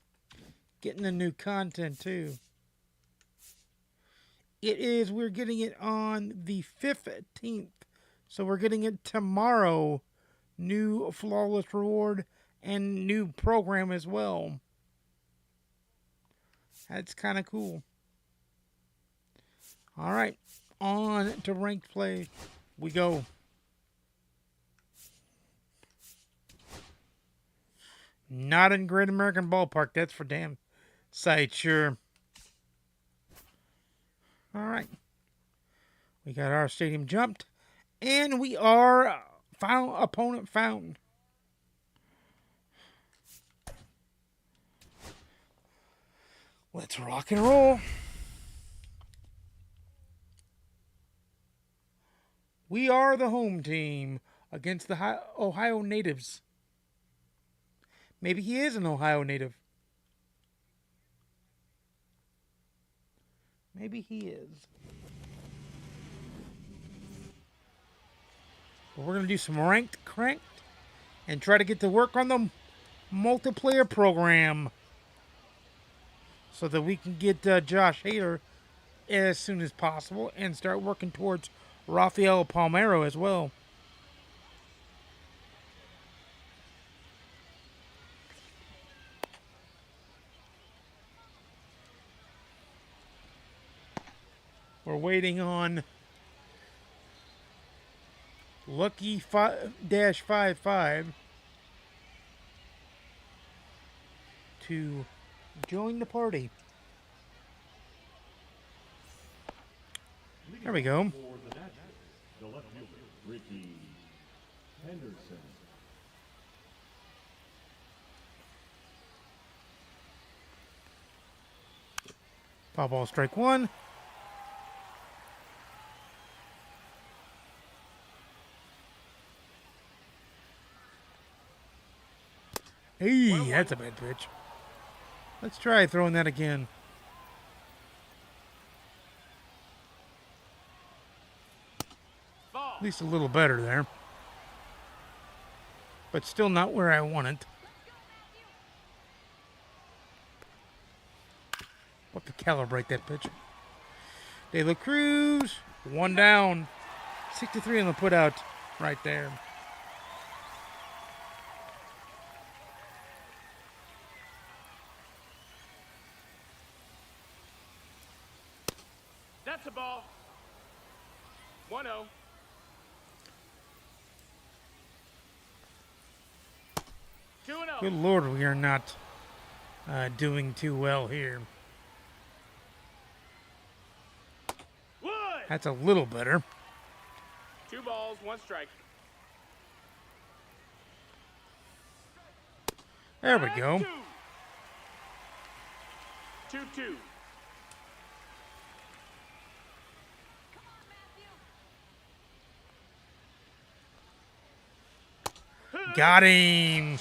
getting the new content too. We're getting it on the 15th. So we're getting it tomorrow. New flawless reward and new program as well. That's kind of cool. All right, on to ranked play we go. Not in Great American Ballpark, that's for damn sight, sure. All right. We got our stadium jumped, and we are opponent found. Let's rock and roll. We are the home team against the Ohio natives. Maybe he is an Ohio native. Maybe he is. But we're going to do some ranked cranked and try to get to work on the multiplayer program so that we can get Josh Hader as soon as possible and start working towards Rafael Palmeiro as well. We're waiting on Lucky 5-55 to join the party. There we go. For the Nationals, the left fielder, Ricky Henderson. Foul ball, strike one. Hey, that's a bad pitch. Let's try throwing that again. Ball. At least a little better there. But still not where I want it. We'll have to calibrate that pitch. De La Cruz, one down. 63 on the putout right there. That's a ball. 1-0. Good Lord, we are not doing too well here. Wood. That's a little better. 2 balls, 1 strike. There we go. 2-2. Got him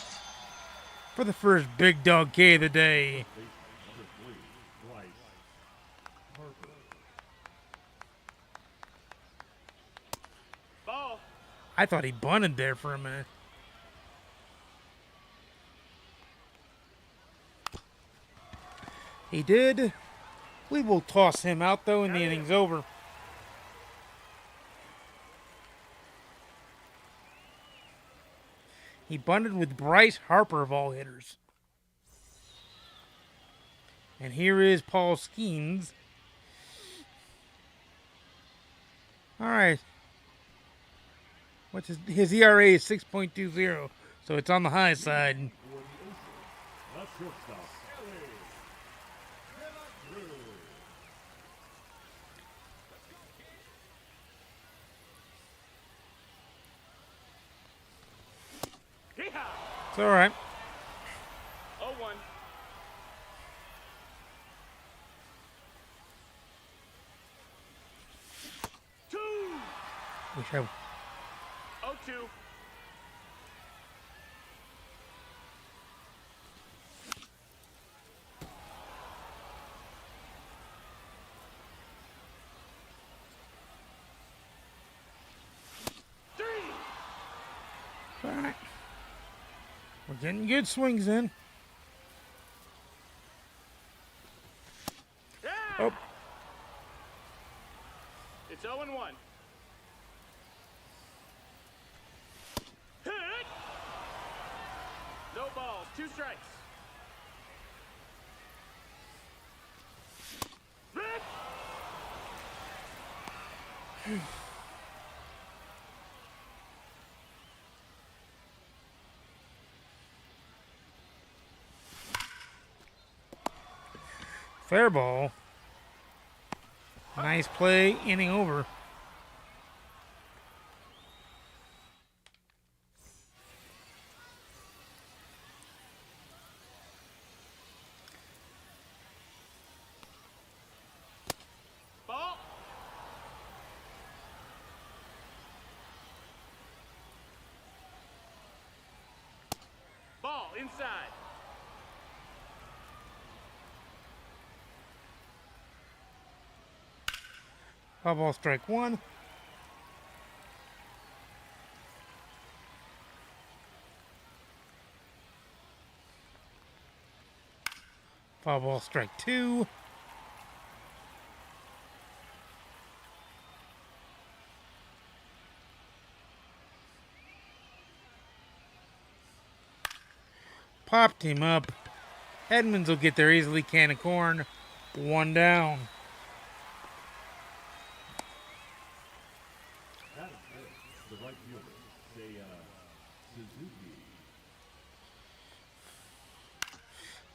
for the first big dog K of the day. Number 3, Bryce Harper. Ball. I thought he bunted there for a minute. He did. We will toss him out, though, and the inning's over. He bunted with Bryce Harper of all hitters. And here is Paul Skeens. All right. What's his ERA is 6.20, so it's on the high side. For the Aces, the shortstop, It's all right. 0-1. Wish I 0-2. Getting good swings in. Yeah! Oh, It's 0 and 1. Hit! No balls, 2 strikes. Hit! fair ball. Nice play, inning over. Ball. Ball inside. Foul ball, strike one. Foul ball, strike two. Popped him up. Edmonds will get there easily. Can of corn. One down. That is good. The right fielder, say, Suzuki.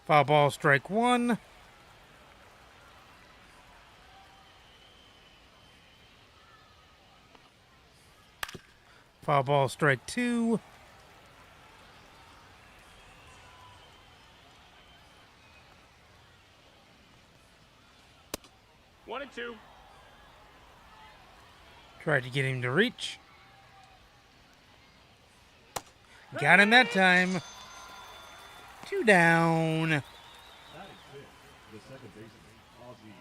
Foul ball, strike one. Foul ball, strike two. One and 2. Tried to get him to reach. Got him that time. Two down. That is six. The second baseman, Ozzy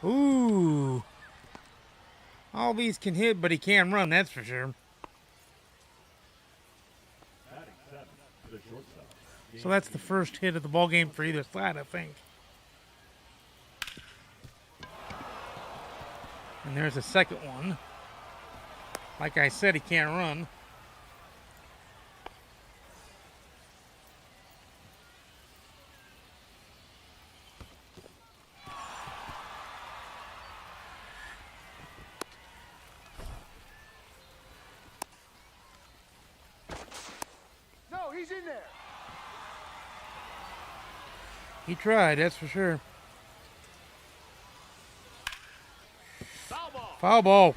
Albies. Ooh. Albies can hit, but he can't run, that's for sure. Batting seven to the shortstop. So that's the first hit of the ball game for either side, I think. And there's the second one. Like I said, he can't run. No, he's in there. He tried, that's for sure. Foul ball. Foul ball.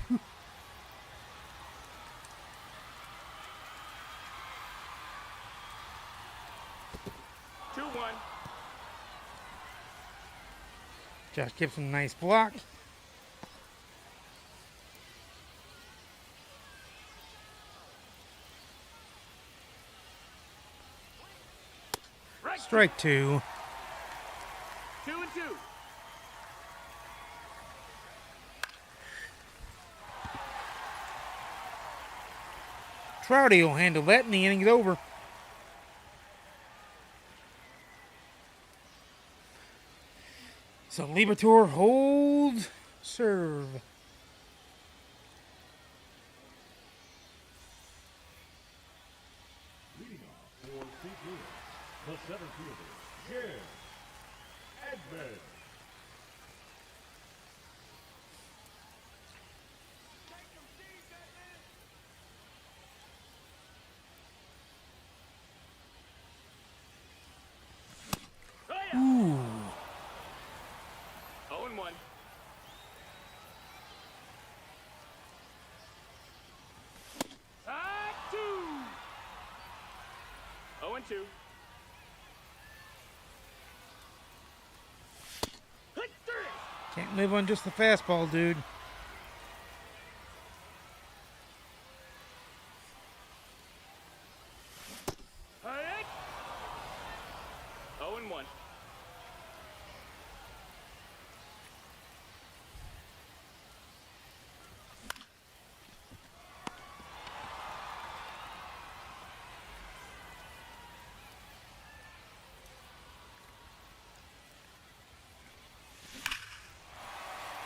2-1. Josh Gibson, nice block. Right. Strike two. 2 and 2. Trouty will handle that, and the inning's over. So Liberatore holds serve. Leading off for St. Louis, the center fielder, Jim Edmonds. Oh, yeah. Ooh. 0 and 1. Ah, 2. 0 and 2. Hit 3. Can't live on just the fastball, dude. Hit. 0 and 1.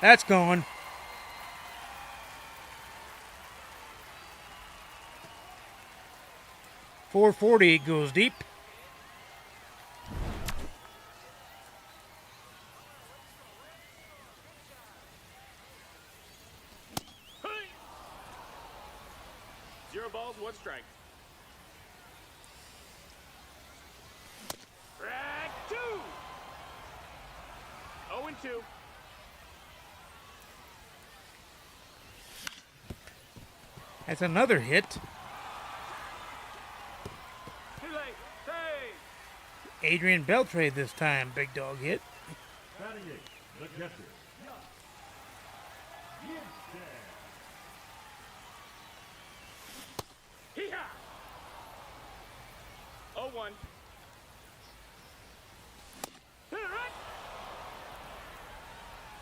That's gone. .440 goes deep. Hey! 0 balls, 1 strike. Strike 2. 0 and 2. That's another hit. Too late. Save. Adrian Beltre this time. Big dog hit. Batting eighth, the catcher. Hee-haw! 0-1.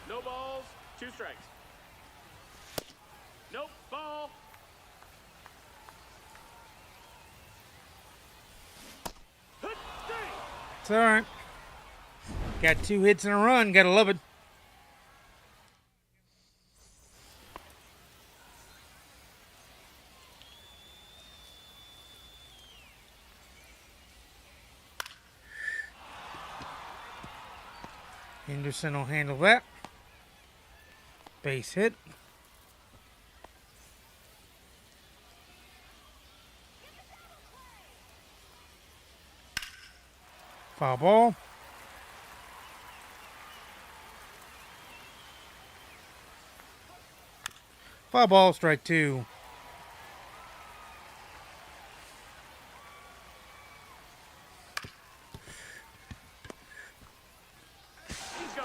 No balls, 2 strikes. Nope, ball. Hit, three. It's all right. Got 2 hits in a run. Gotta love it. Henderson will handle that. Base hit. Foul ball. Foul ball, strike 2.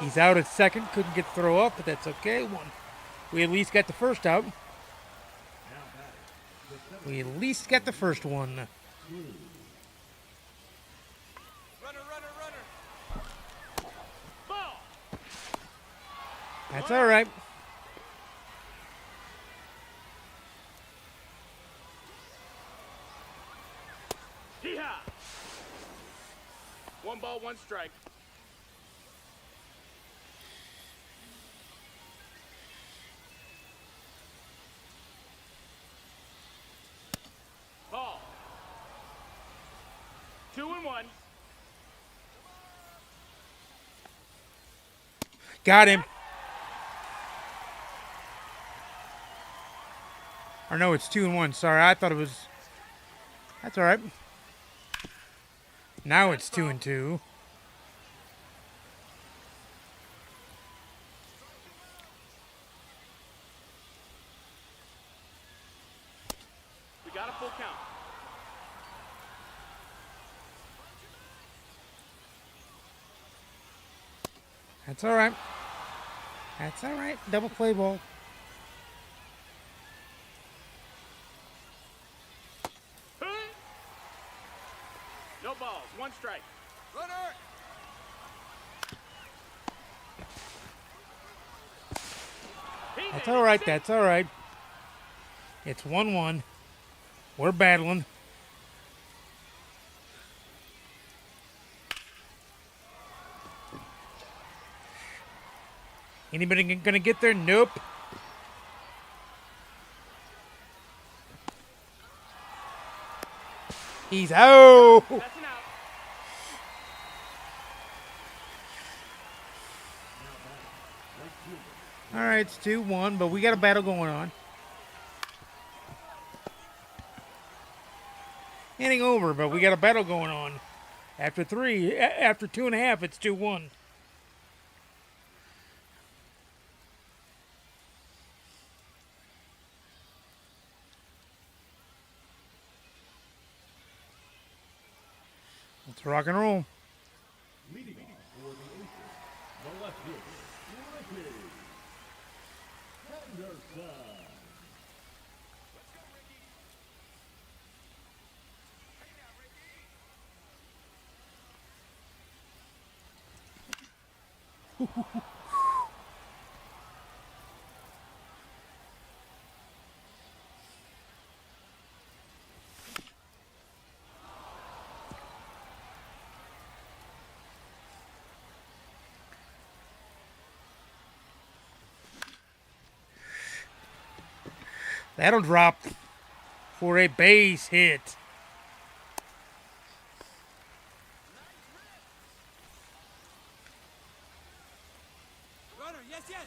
He's out at second. Couldn't get the throw up, but that's okay. We at least got the first out. We at least got the first one. Runner, runner, runner. Ball. That's all right. Hee-haw! 1 ball, 1 strike. Ball. 2 and 1. Got him. Or no, it's 2 and 1. Sorry, I thought it was. That's all right. Now it's 2 and 2. We got a full count. That's all right. That's all right. Double play ball. No balls, 1 strike. Runner. That's all right. That's all right. It's 1-1. We're battling. Anybody gonna get there? Nope. He's out. That's an out. All right, it's 2-1, but we got a battle going on. Inning over, but we got a battle going on. After 2.5, it's 2-1. Let's rock and roll. Leading off for the Aces, the left fielder, Ricky Henderson. That'll drop for a base hit. Runner, yes, yes.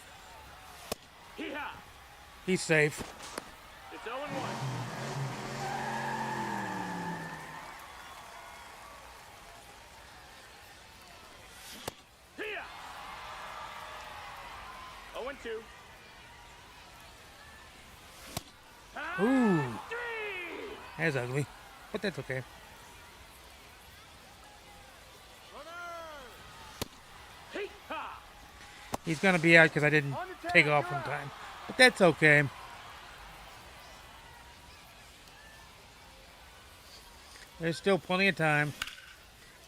Hee-haw. He's safe. It's 0-1. Hee-haw. 0-2. Ooh. That's ugly. But that's okay. Hee-haw. He's going to be out because I didn't take off in time. But that's okay. There's still plenty of time.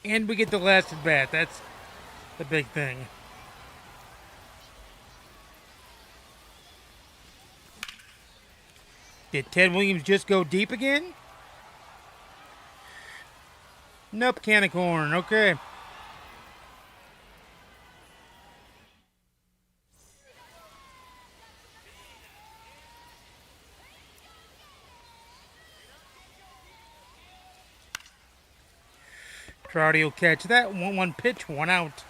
And we get the last at bat. That's the big thing. Did Ted Williams just go deep again? Nope, can of corn. Okay. Trouty will catch that. 1-1 pitch, 1 out.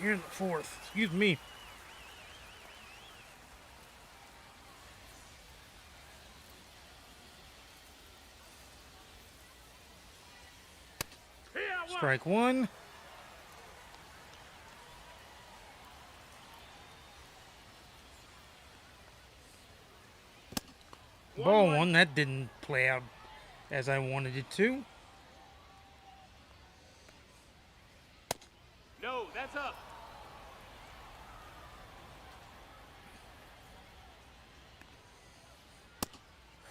Here in the fourth. Excuse me. Strike 1. Ball 1. That didn't play out as I wanted it to. No, that's up.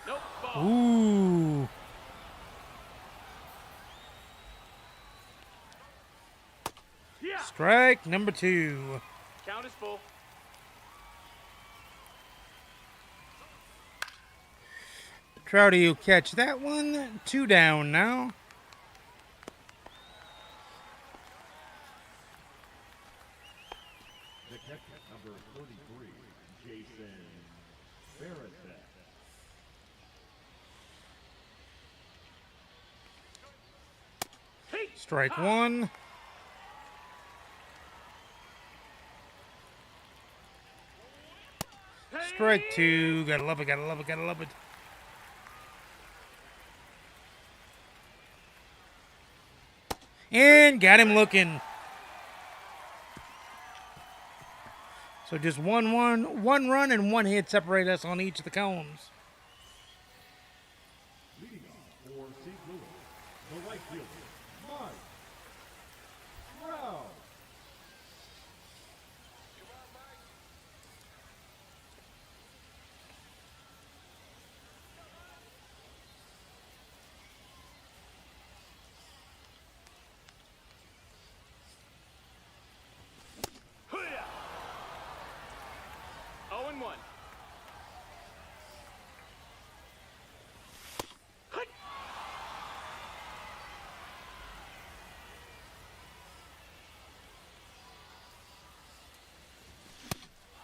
Nope, ball. Ooh. Yeah. Strike number 2. Count is full. Trouty will catch that one. 2 down now. The catcher, number 33, Jason Barrett. Strike 1. Strike 2. Gotta love it, gotta love it, gotta love it. And got him looking. So just one run and 1 hit separate us on each of the columns. Leading off for St. Louis, the right fielder, Mike Trout. Hoo-yah. 0-1. Hut.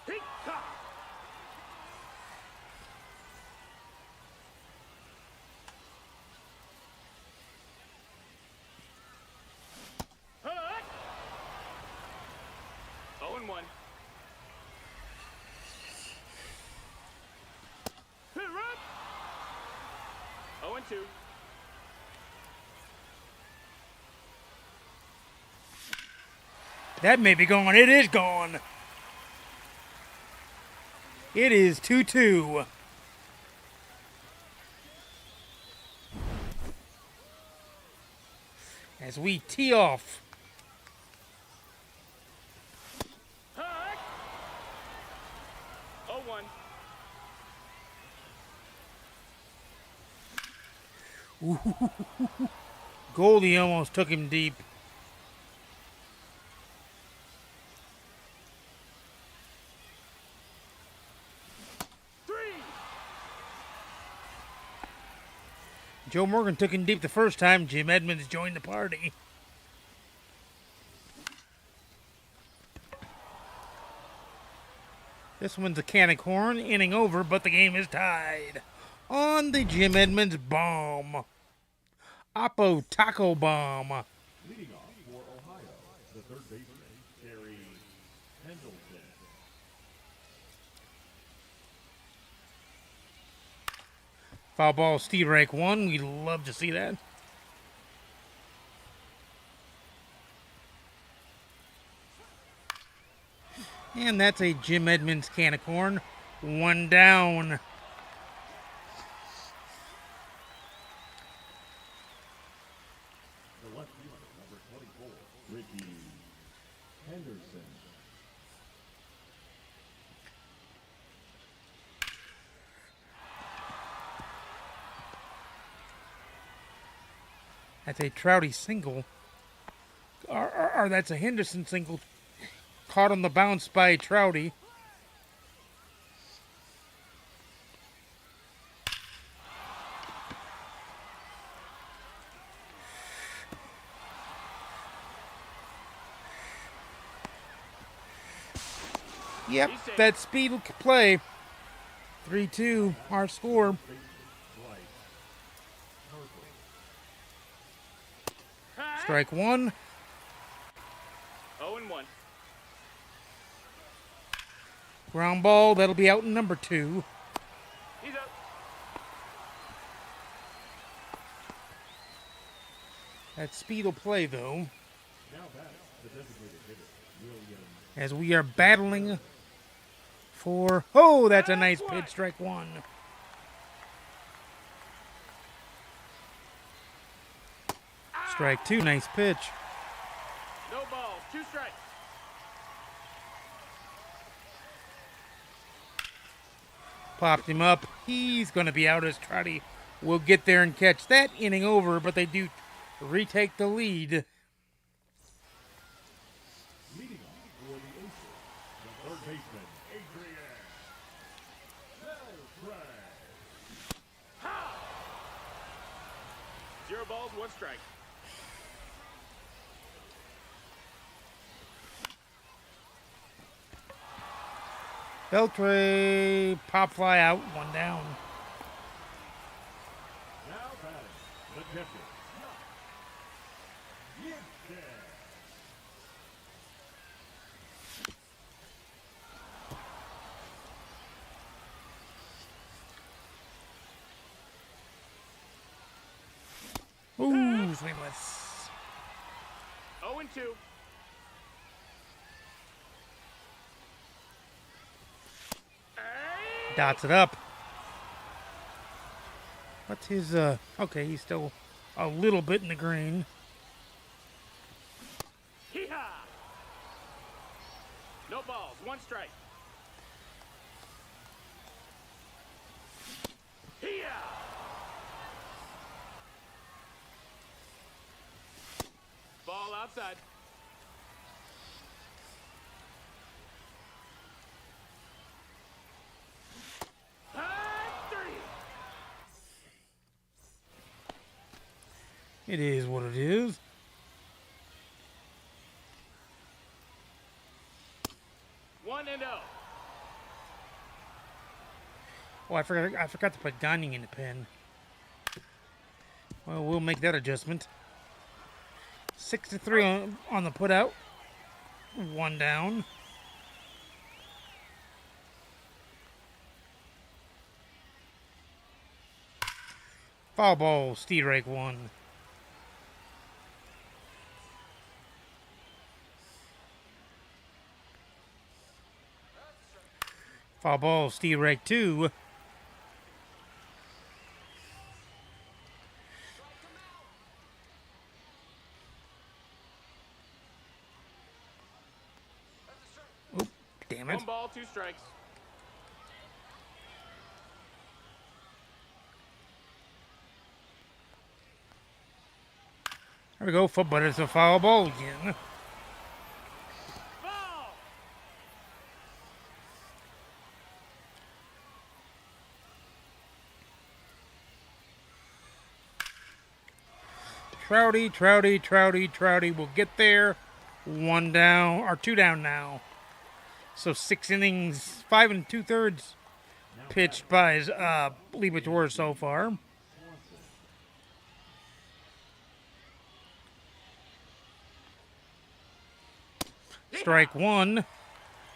Hee-haw. Hut. 0-1. Run. 0-2. That may be gone. It is gone. It is 2-2. As we tee off. Hut. 0-1. Goldie almost took him deep. Joe Morgan took him deep the first time. Jim Edmonds joined the party. This one's a can of corn, inning over, but the game is tied. On the Jim Edmonds bomb. Oppo Taco Bomb. Leading off for Ohio, the third baseman, Gary Pendleton. Foul ball, Steve Rake 1. We love to see that. And that's a Jim Edmonds can of corn. One down. The left fielder, number 24, Ricky Henderson. That's a Trouty single. Or that's a Henderson single. Caught on the bounce by Trouty. Yep, that speed will play. 3-2, our score. Strike one. 0-1. Ground ball, that'll be out in number 2. He's up. That speed will play, though. Now back, the designated hitter, William. As we are battling for... Oh, that's a nice pitch, strike one. Strike two, nice pitch. No balls. 2 strikes. Popped him up. He's going to be out as Trouty will get there and catch that inning over, but they do retake the lead. Leading off for the Aces, the third baseman, Adrian Beltre. 0 balls. 1 strike. Beltre, pop fly out, one down. Now batting, the catcher, Gibson. Ooh, swingless. 0-2. Dots it up. What's his, okay, he's still a little bit in the green. Hee-haw! No balls. 1 strike. Hee-haw! Ball outside. It is what it is. One and 0. Oh, I forgot to put Gagnon in the pen. Well, we'll make that adjustment. 6-3 on the putout. 1 down. Foul ball, Steve Rake 1. Foul ball, Steve Rake 2. Oop, damn it. 1 ball. 2 strikes. There we go, but it's a foul ball again. Ball. Trouty will get there. 1 down, or 2 down now. So 6 innings, 5 and 2/3 pitched by Liberatore so far. Strike one,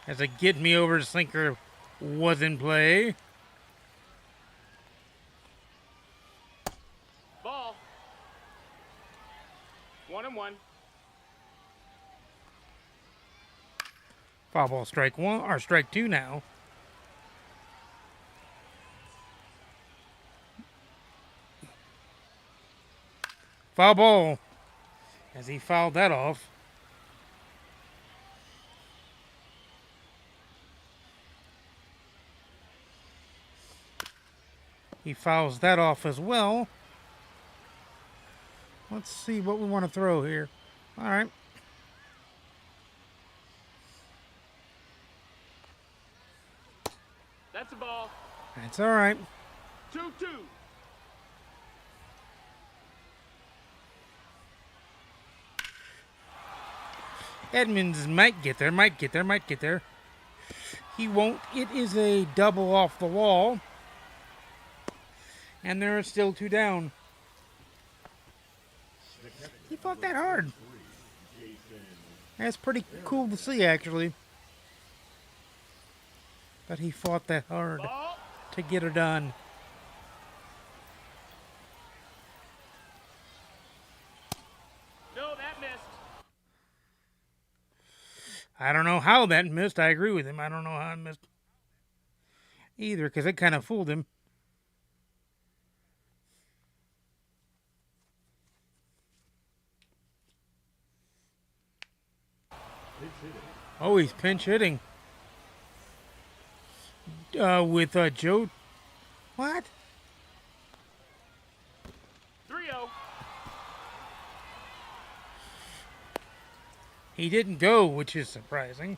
as a get me over sinker was in play. Ball. 1-1. Foul ball, strike one, or strike two now. Foul ball, as he fouled that off. He fouls that off as well. Let's see what we want to throw here. All right. That's a ball. That's all right. 2-2. Edmonds might get there. He won't. It is a double off the wall. And there are still 2 down. He fought that hard. That's pretty cool to see, actually. But he fought that hard Ball. to get her done. No, that missed. I don't know how that missed. I agree with him. I don't know how it missed either, because it kind of fooled him. Oh, he's pinch hitting. With Joe. What? 3-0. He didn't go, which is surprising.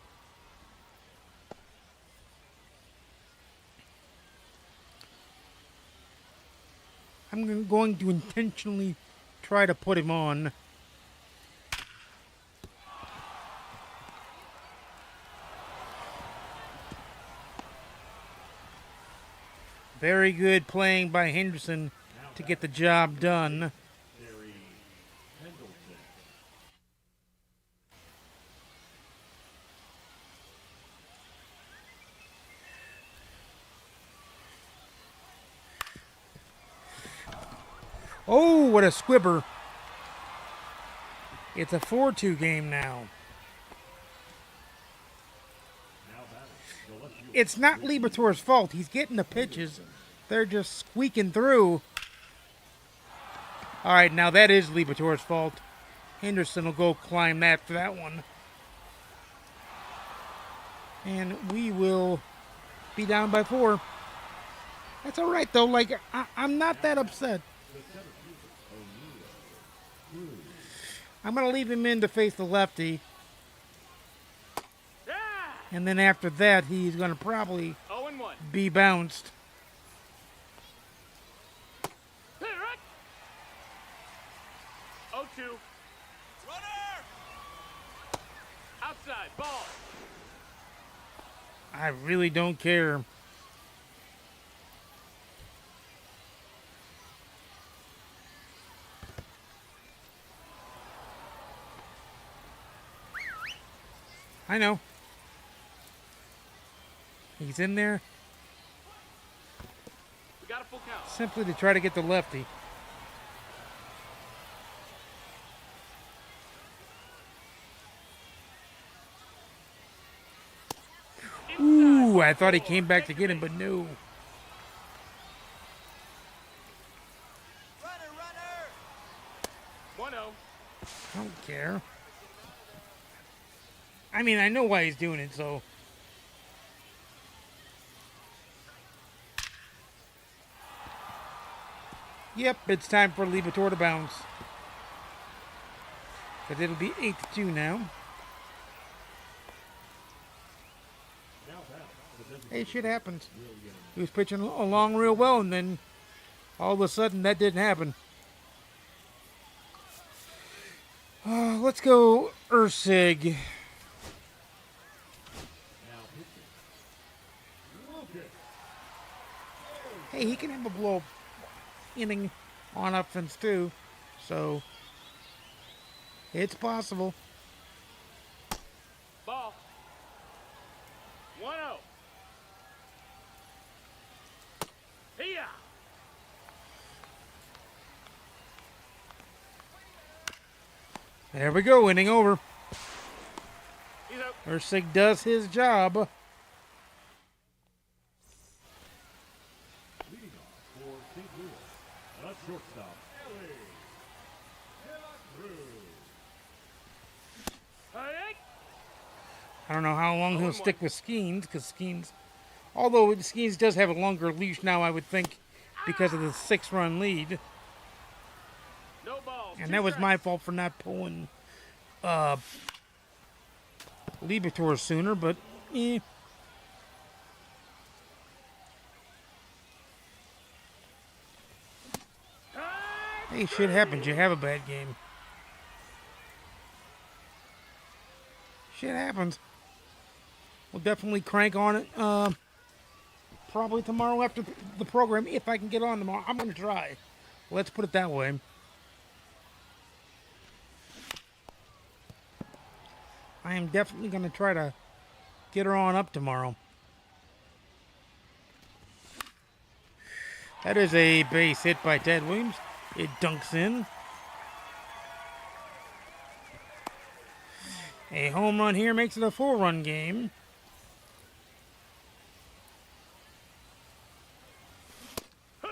I'm going to intentionally try to put him on. Very good playing by Henderson to get the job done. Oh, what a squibber. It's a 4-2 game now. It's not Liberatore's fault. He's getting the pitches. They're just squeaking through. All right, now that is Liberatore's fault. Henderson will go climb that for that one. And we will be down by 4. That's all right, though. Like, I'm not that upset. I'm going to leave him in to face the lefty. Yeah. And then after that, he's going to probably 0-1. be bounced. Hit it right. 0-2. Runner. Outside. Ball. I really don't care. I know. He's in there We got a full count. simply to try to get the lefty. Ooh, I thought he came back to get him, but no. Runner. 1-0. I don't care. I mean, I know why he's doing it, so. Yep, it's time for Liberatore to bounce. But it'll be 8-2 now. Hey, shit happens. He was pitching along real well, and then all of a sudden that didn't happen. Let's go Ursig. Hey, he can have a blow inning on offense too. So it's possible. Ball. 1-0. Here. There we go, inning over. He's out. Ursig does his job. Leading off for St. Louis, the shortstop, Ellie. Hey. I don't know how long he'll 0-1. stick with Skeens, because Skeens, although Skeens does have a longer leash now, I would think, because of the 6-run lead. No balls. And 2 that was my strikes. fault for not pulling Liebertor sooner, but eh. Hey, shit happens. You have a bad game. Shit happens. We'll definitely crank on it probably tomorrow after the program, if I can get on tomorrow. I'm going to try. Let's put it that way. I am definitely going to try to get her on up tomorrow. That is a base hit by Ted Williams. It dunks in. A home run here makes it a 4-run game. Hey.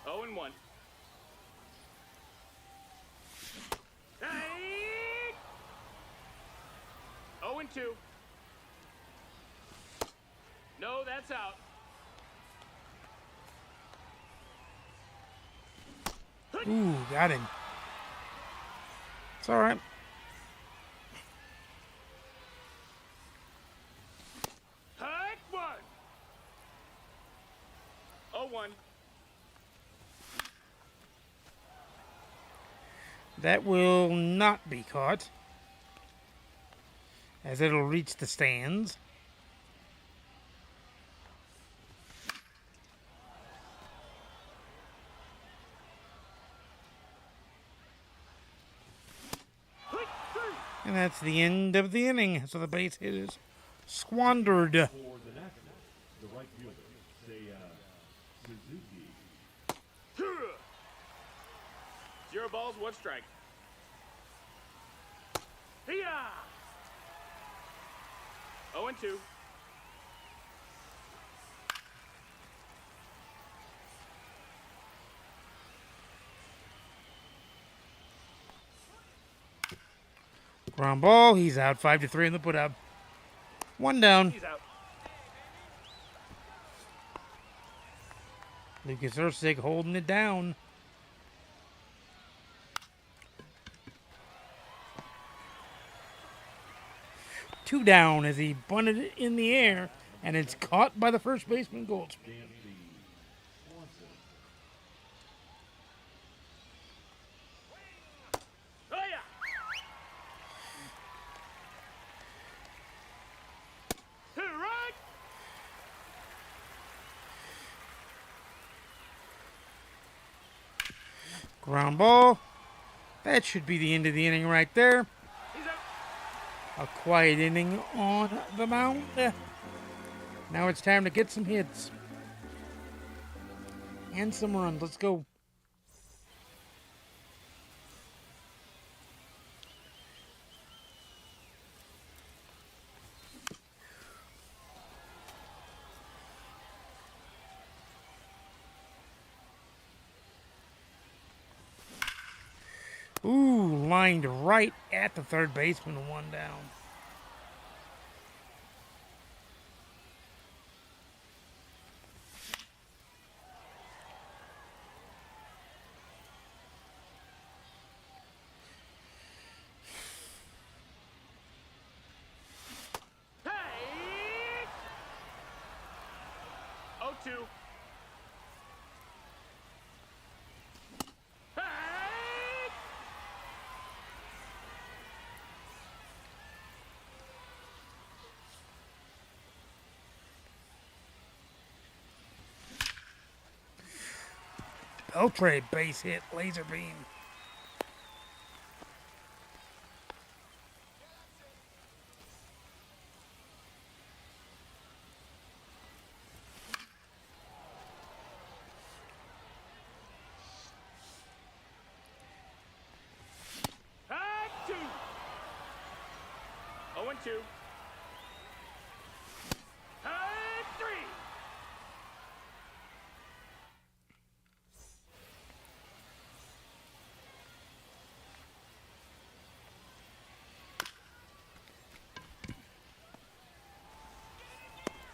0-1. Hey. 0-2. No, that's out. Ooh, got him. It's all right. Heck one. 0-1. That will not be caught, as it'll reach the stands. And that's the end of the inning. So the base hit is squandered. For the Nationals, the right fielder, Suzuki. 0 balls, 1 strike. Hiya! 0-2. Ground ball. He's out 5-3 in the put-up. 1 down. He's out. Lucas Ursig holding it down. Two down as he bunted it in the air, and it's caught by the first baseman Goldsmith. Oh, yeah. Right. Ground ball. That should be the end of the inning right there. He's out. A quiet inning on the mound. Now it's time to get some hits. And some runs. Let's go. Ooh, lined right at the third baseman, 1 down. Hey. 0-2. Hey. Beltray base hit, laser beam. Tag 2. 0-2. Tag 3.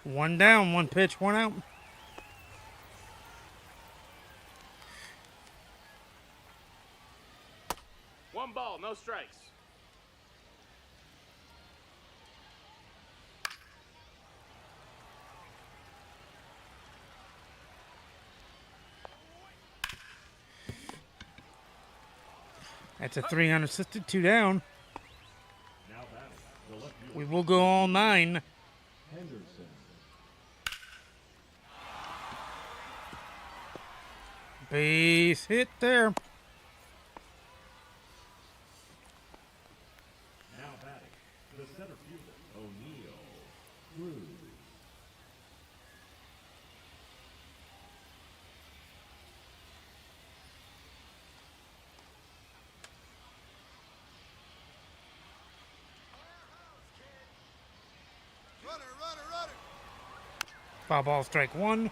One down, one pitch, one out. One ball, no strikes. That's a 3 unassisted, 2 down. Now batting, the left fielder, We will go all 9. Henderson. Base hit there. Now batting, the center fielder, O'Neill. Cruz. Runner, runner, runner. Foul ball, strike 1.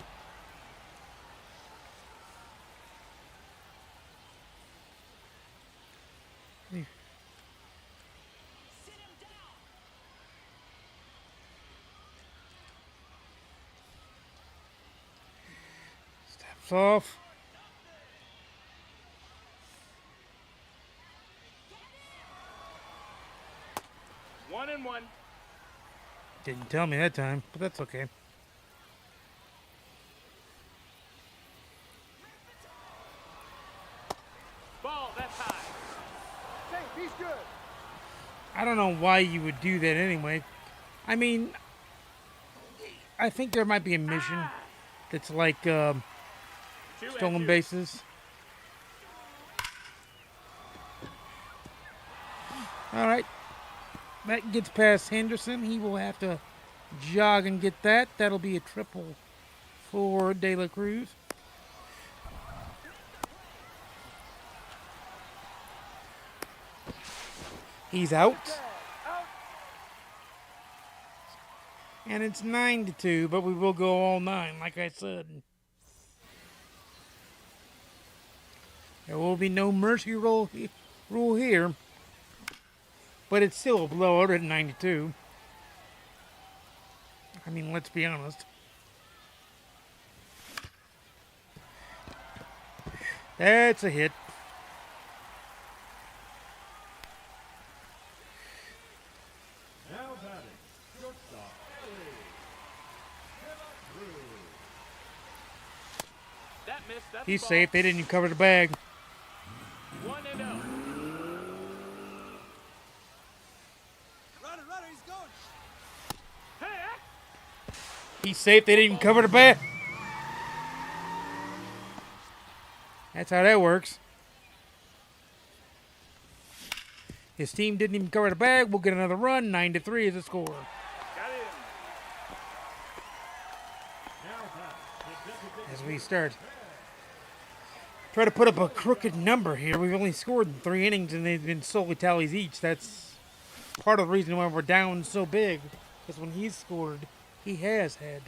Steps off. One and one. Didn't tell me that time, but that's okay. Ball, that's high. Safe, he's good. I don't know why you would do that anyway. I mean, I think there might be a mission that's like 2 and stolen 2. bases. All right. That gets past Henderson. He will have to jog and get that. That'll be a triple for De La Cruz. He's out. Out. And it's 9-2, but we will go all 9, like I said. There will be no mercy rule here. But it's still a blowout at 92. I mean, let's be honest. That's a hit. Now batting, shortstop, That missed. That's He's the ball. safe. They didn't even cover the bag. 1-0. Runner, runner, he's going. Hey, He's safe. They didn't even cover the bag. That's how that works. His team didn't even cover the bag. We'll get another run. 9-3 is the score. got him. now batting, the designated As we start. Try to put up a crooked number here. We've only scored in 3 innings and they've been solely tallies each. That's part of the reason why we're down so big. Because when he's scored, he has had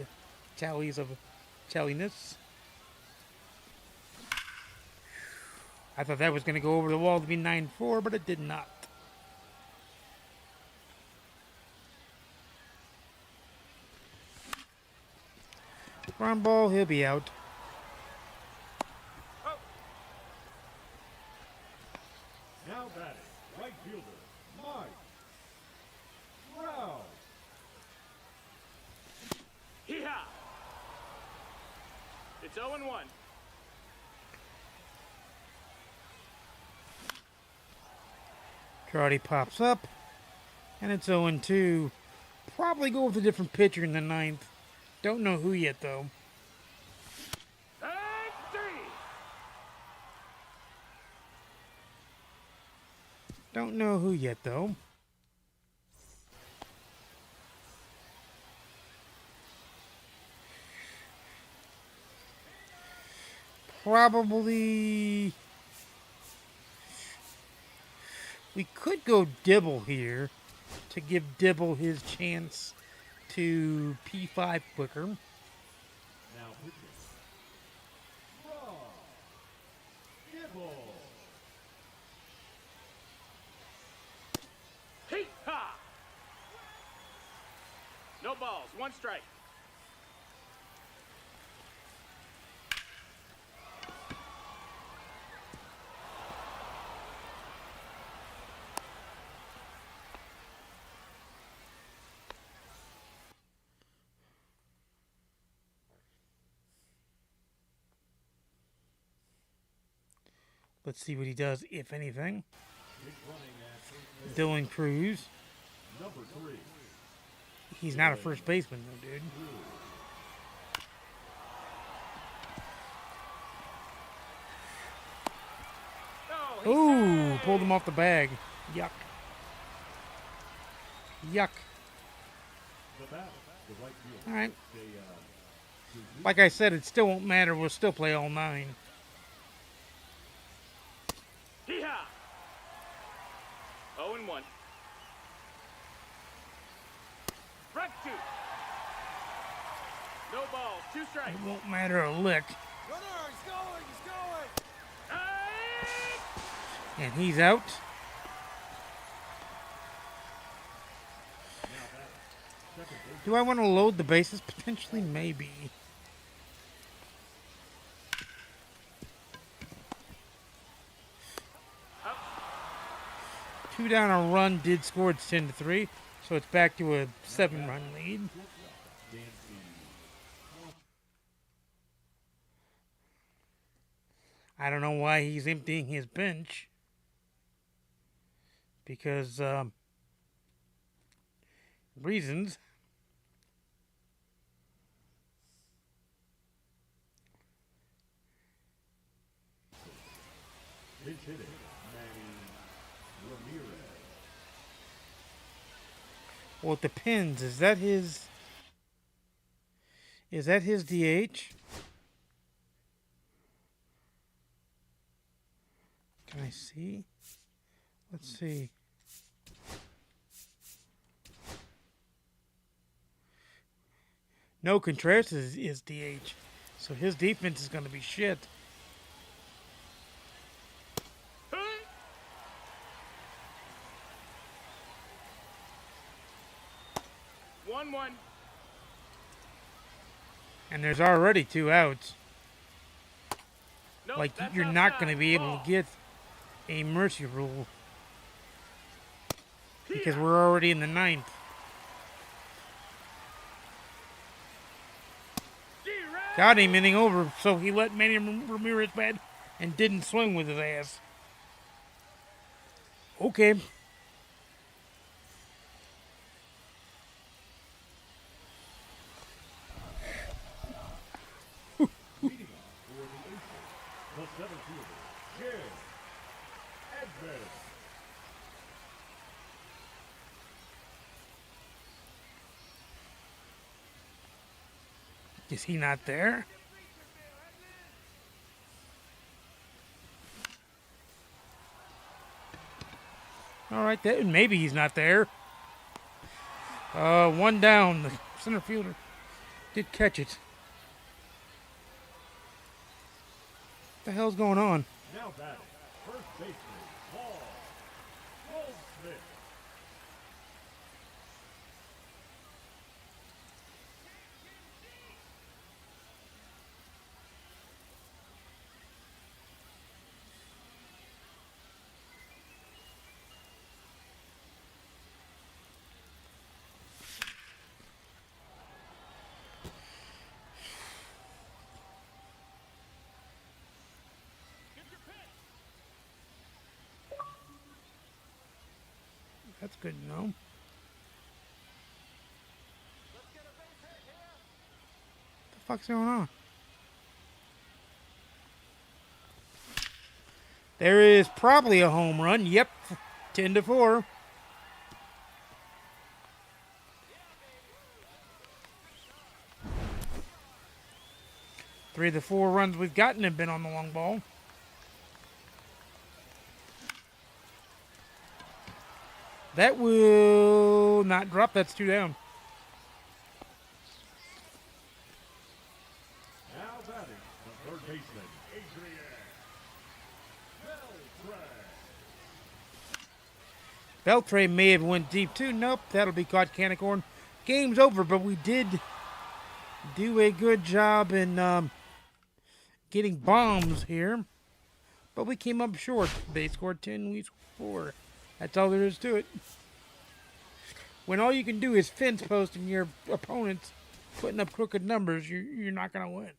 tallies of talliness. I thought that was going to go over the wall to be 9-4, but it did not. Ground ball, he'll be out. Now batting, right fielder, Mike. Rouse. Hee-haw. It's 0-1. Karate pops up, and it's 0-2. Probably go with a different pitcher in the 9th. Don't know who yet, though. Tag 3. Don't know who yet, though. Probably... We could go Dibble here to give Dibble his chance to P5 quicker. Now pitching. Rob Dibble. Heat ha! No balls, one strike. Let's see what he does, if anything. Big running at first base. Dylan Cruz. Number 3. He's not a first baseman, though, dude. Oh, Ooh, pulled him off the bag. Yuck. Yuck. The batter, the right fielder. All right. They, Like I said, it still won't matter. We'll still play all 9. Hee-haw! 0-1. Front 2. No balls, 2 strikes. It won't matter a lick. Runner, he's going, he's going. Strike! And he's out. Do I want to load the bases? Potentially, maybe. Up. 2 down, a run did score. It's 10-3, so it's back to a 7-run lead. I don't know why he's emptying his bench. Because, reasons. Pinch hitting, Manny Ramirez. Well, it depends. Is that his DH? Can I see? Let's see. No, Contreras is DH. So his defense is going to be shit. Hey! 1-1. And there's already 2 outs. Nope, Like, that's you're not outside. going to be able Ball. to get a mercy rule because Hee-haw! we're already in the 9th. G-Rad! Got him inning over, so he let Manny Ramirez bat and didn't swing with his ass. Okay. Leading off for the Aces, the center fielder, Jim Edmonds. Is he not there? All right, maybe he's not there. 1 down. The center fielder did catch it. What the hell's going on? Now batting, first baseman, Paul Goldschmidt. That's good to know. What the fuck's going on? There is probably a home run. Yep. 10-4. 3 of the 4 runs we've gotten have been on the long ball. That will not drop. That's 2 down. Now batting, the third baseman, Adrian Beltray. Beltray may have went deep too. Nope, that'll be caught Canicorn. Game's over, but we did do a good job in getting bombs here. But we came up short. They scored 10, we scored 4. That's all there is to it. When all you can do is fence post and your opponent's putting up crooked numbers, you're not going to win.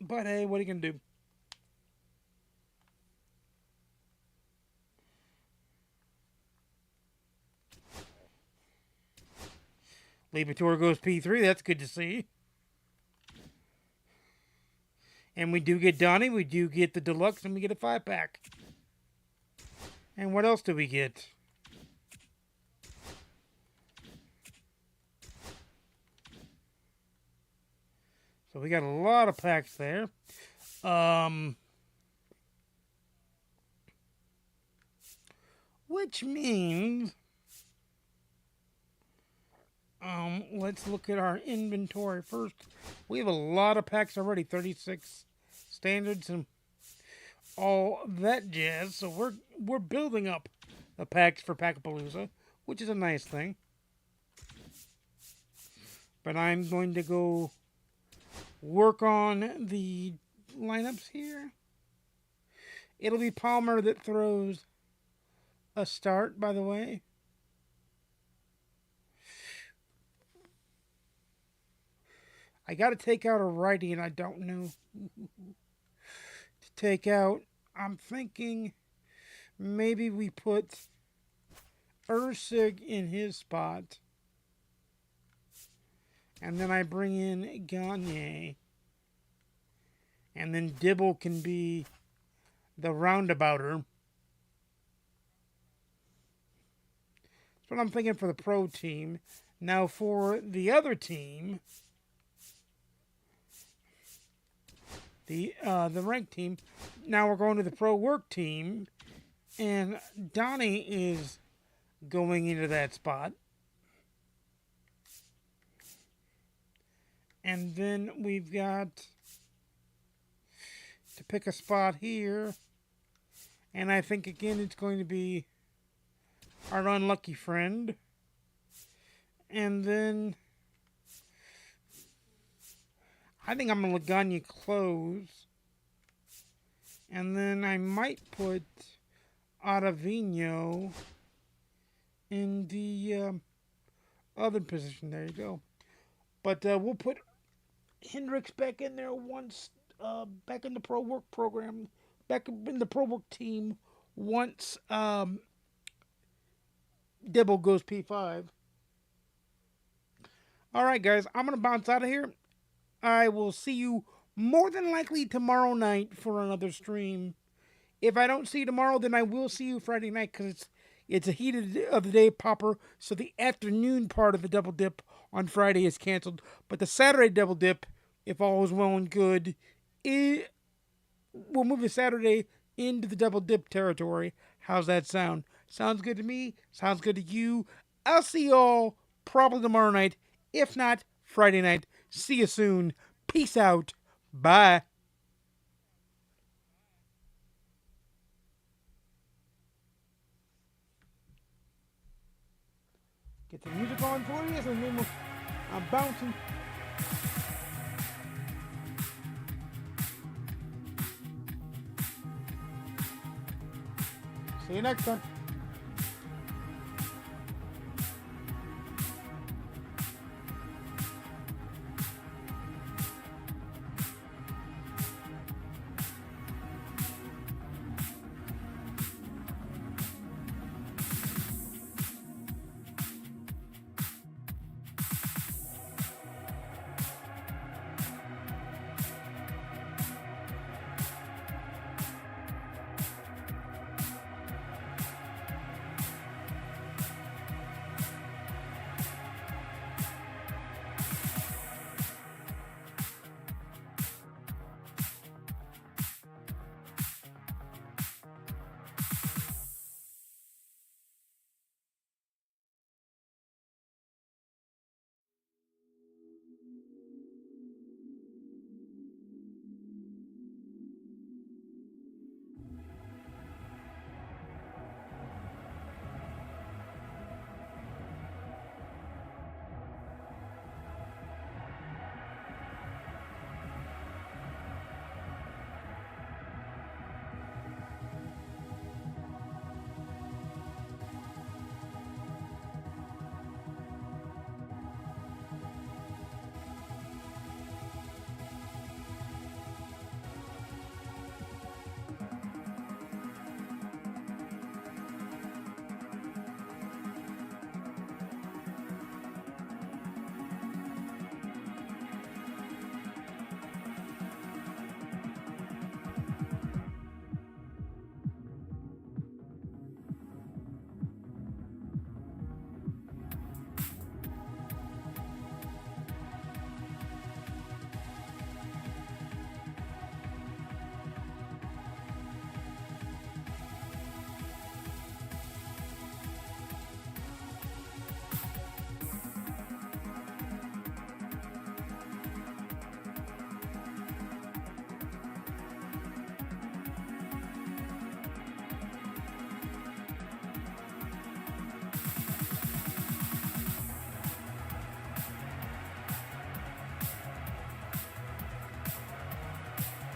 But hey, what are you going to do? Libator goes P3. That's good to see. And we do get Donnie. We do get the deluxe, and we get a 5-pack. And what else do we get? So we got a lot of packs there. Which means... let's look at our inventory first. We have a lot of packs already, 36 standards and all that jazz. So we're building up the packs for Packapalooza, which is a nice thing. But I'm going to go work on the lineups here. It'll be Palmer that throws a start, by the way. I got to take out a righty, and I don't know to take out. I'm thinking maybe we put Ursig in his spot. And then I bring in Gagne. And then Dibble can be the roundabouter. That's what I'm thinking for the pro team. Now for the other team... The ranked team. Now we're going to the pro work team, and Donnie is going into that spot. And then we've got to pick a spot here, and I think again it's going to be our unlucky friend. And then I think I'm going to Gagne close. And then I might put Ottavino in the other position. There you go. But we'll put Hendricks back in there once, back in the pro work program, back in the pro work team once Dibble goes P5. All right, guys, I'm going to bounce out of here. I will see you more than likely tomorrow night for another stream. If I don't see you tomorrow, then I will see you Friday night because it's a heat of the day popper. So the afternoon part of the double dip on Friday is canceled. But the Saturday double dip, if all is well and good, we'll move the Saturday into the double dip territory. How's that sound? Sounds good to me. Sounds good to you. I'll see y'all probably tomorrow night. If not, Friday night. See you soon. Peace out. Bye. Get the music on for you, and then I'm bouncing. See you next time.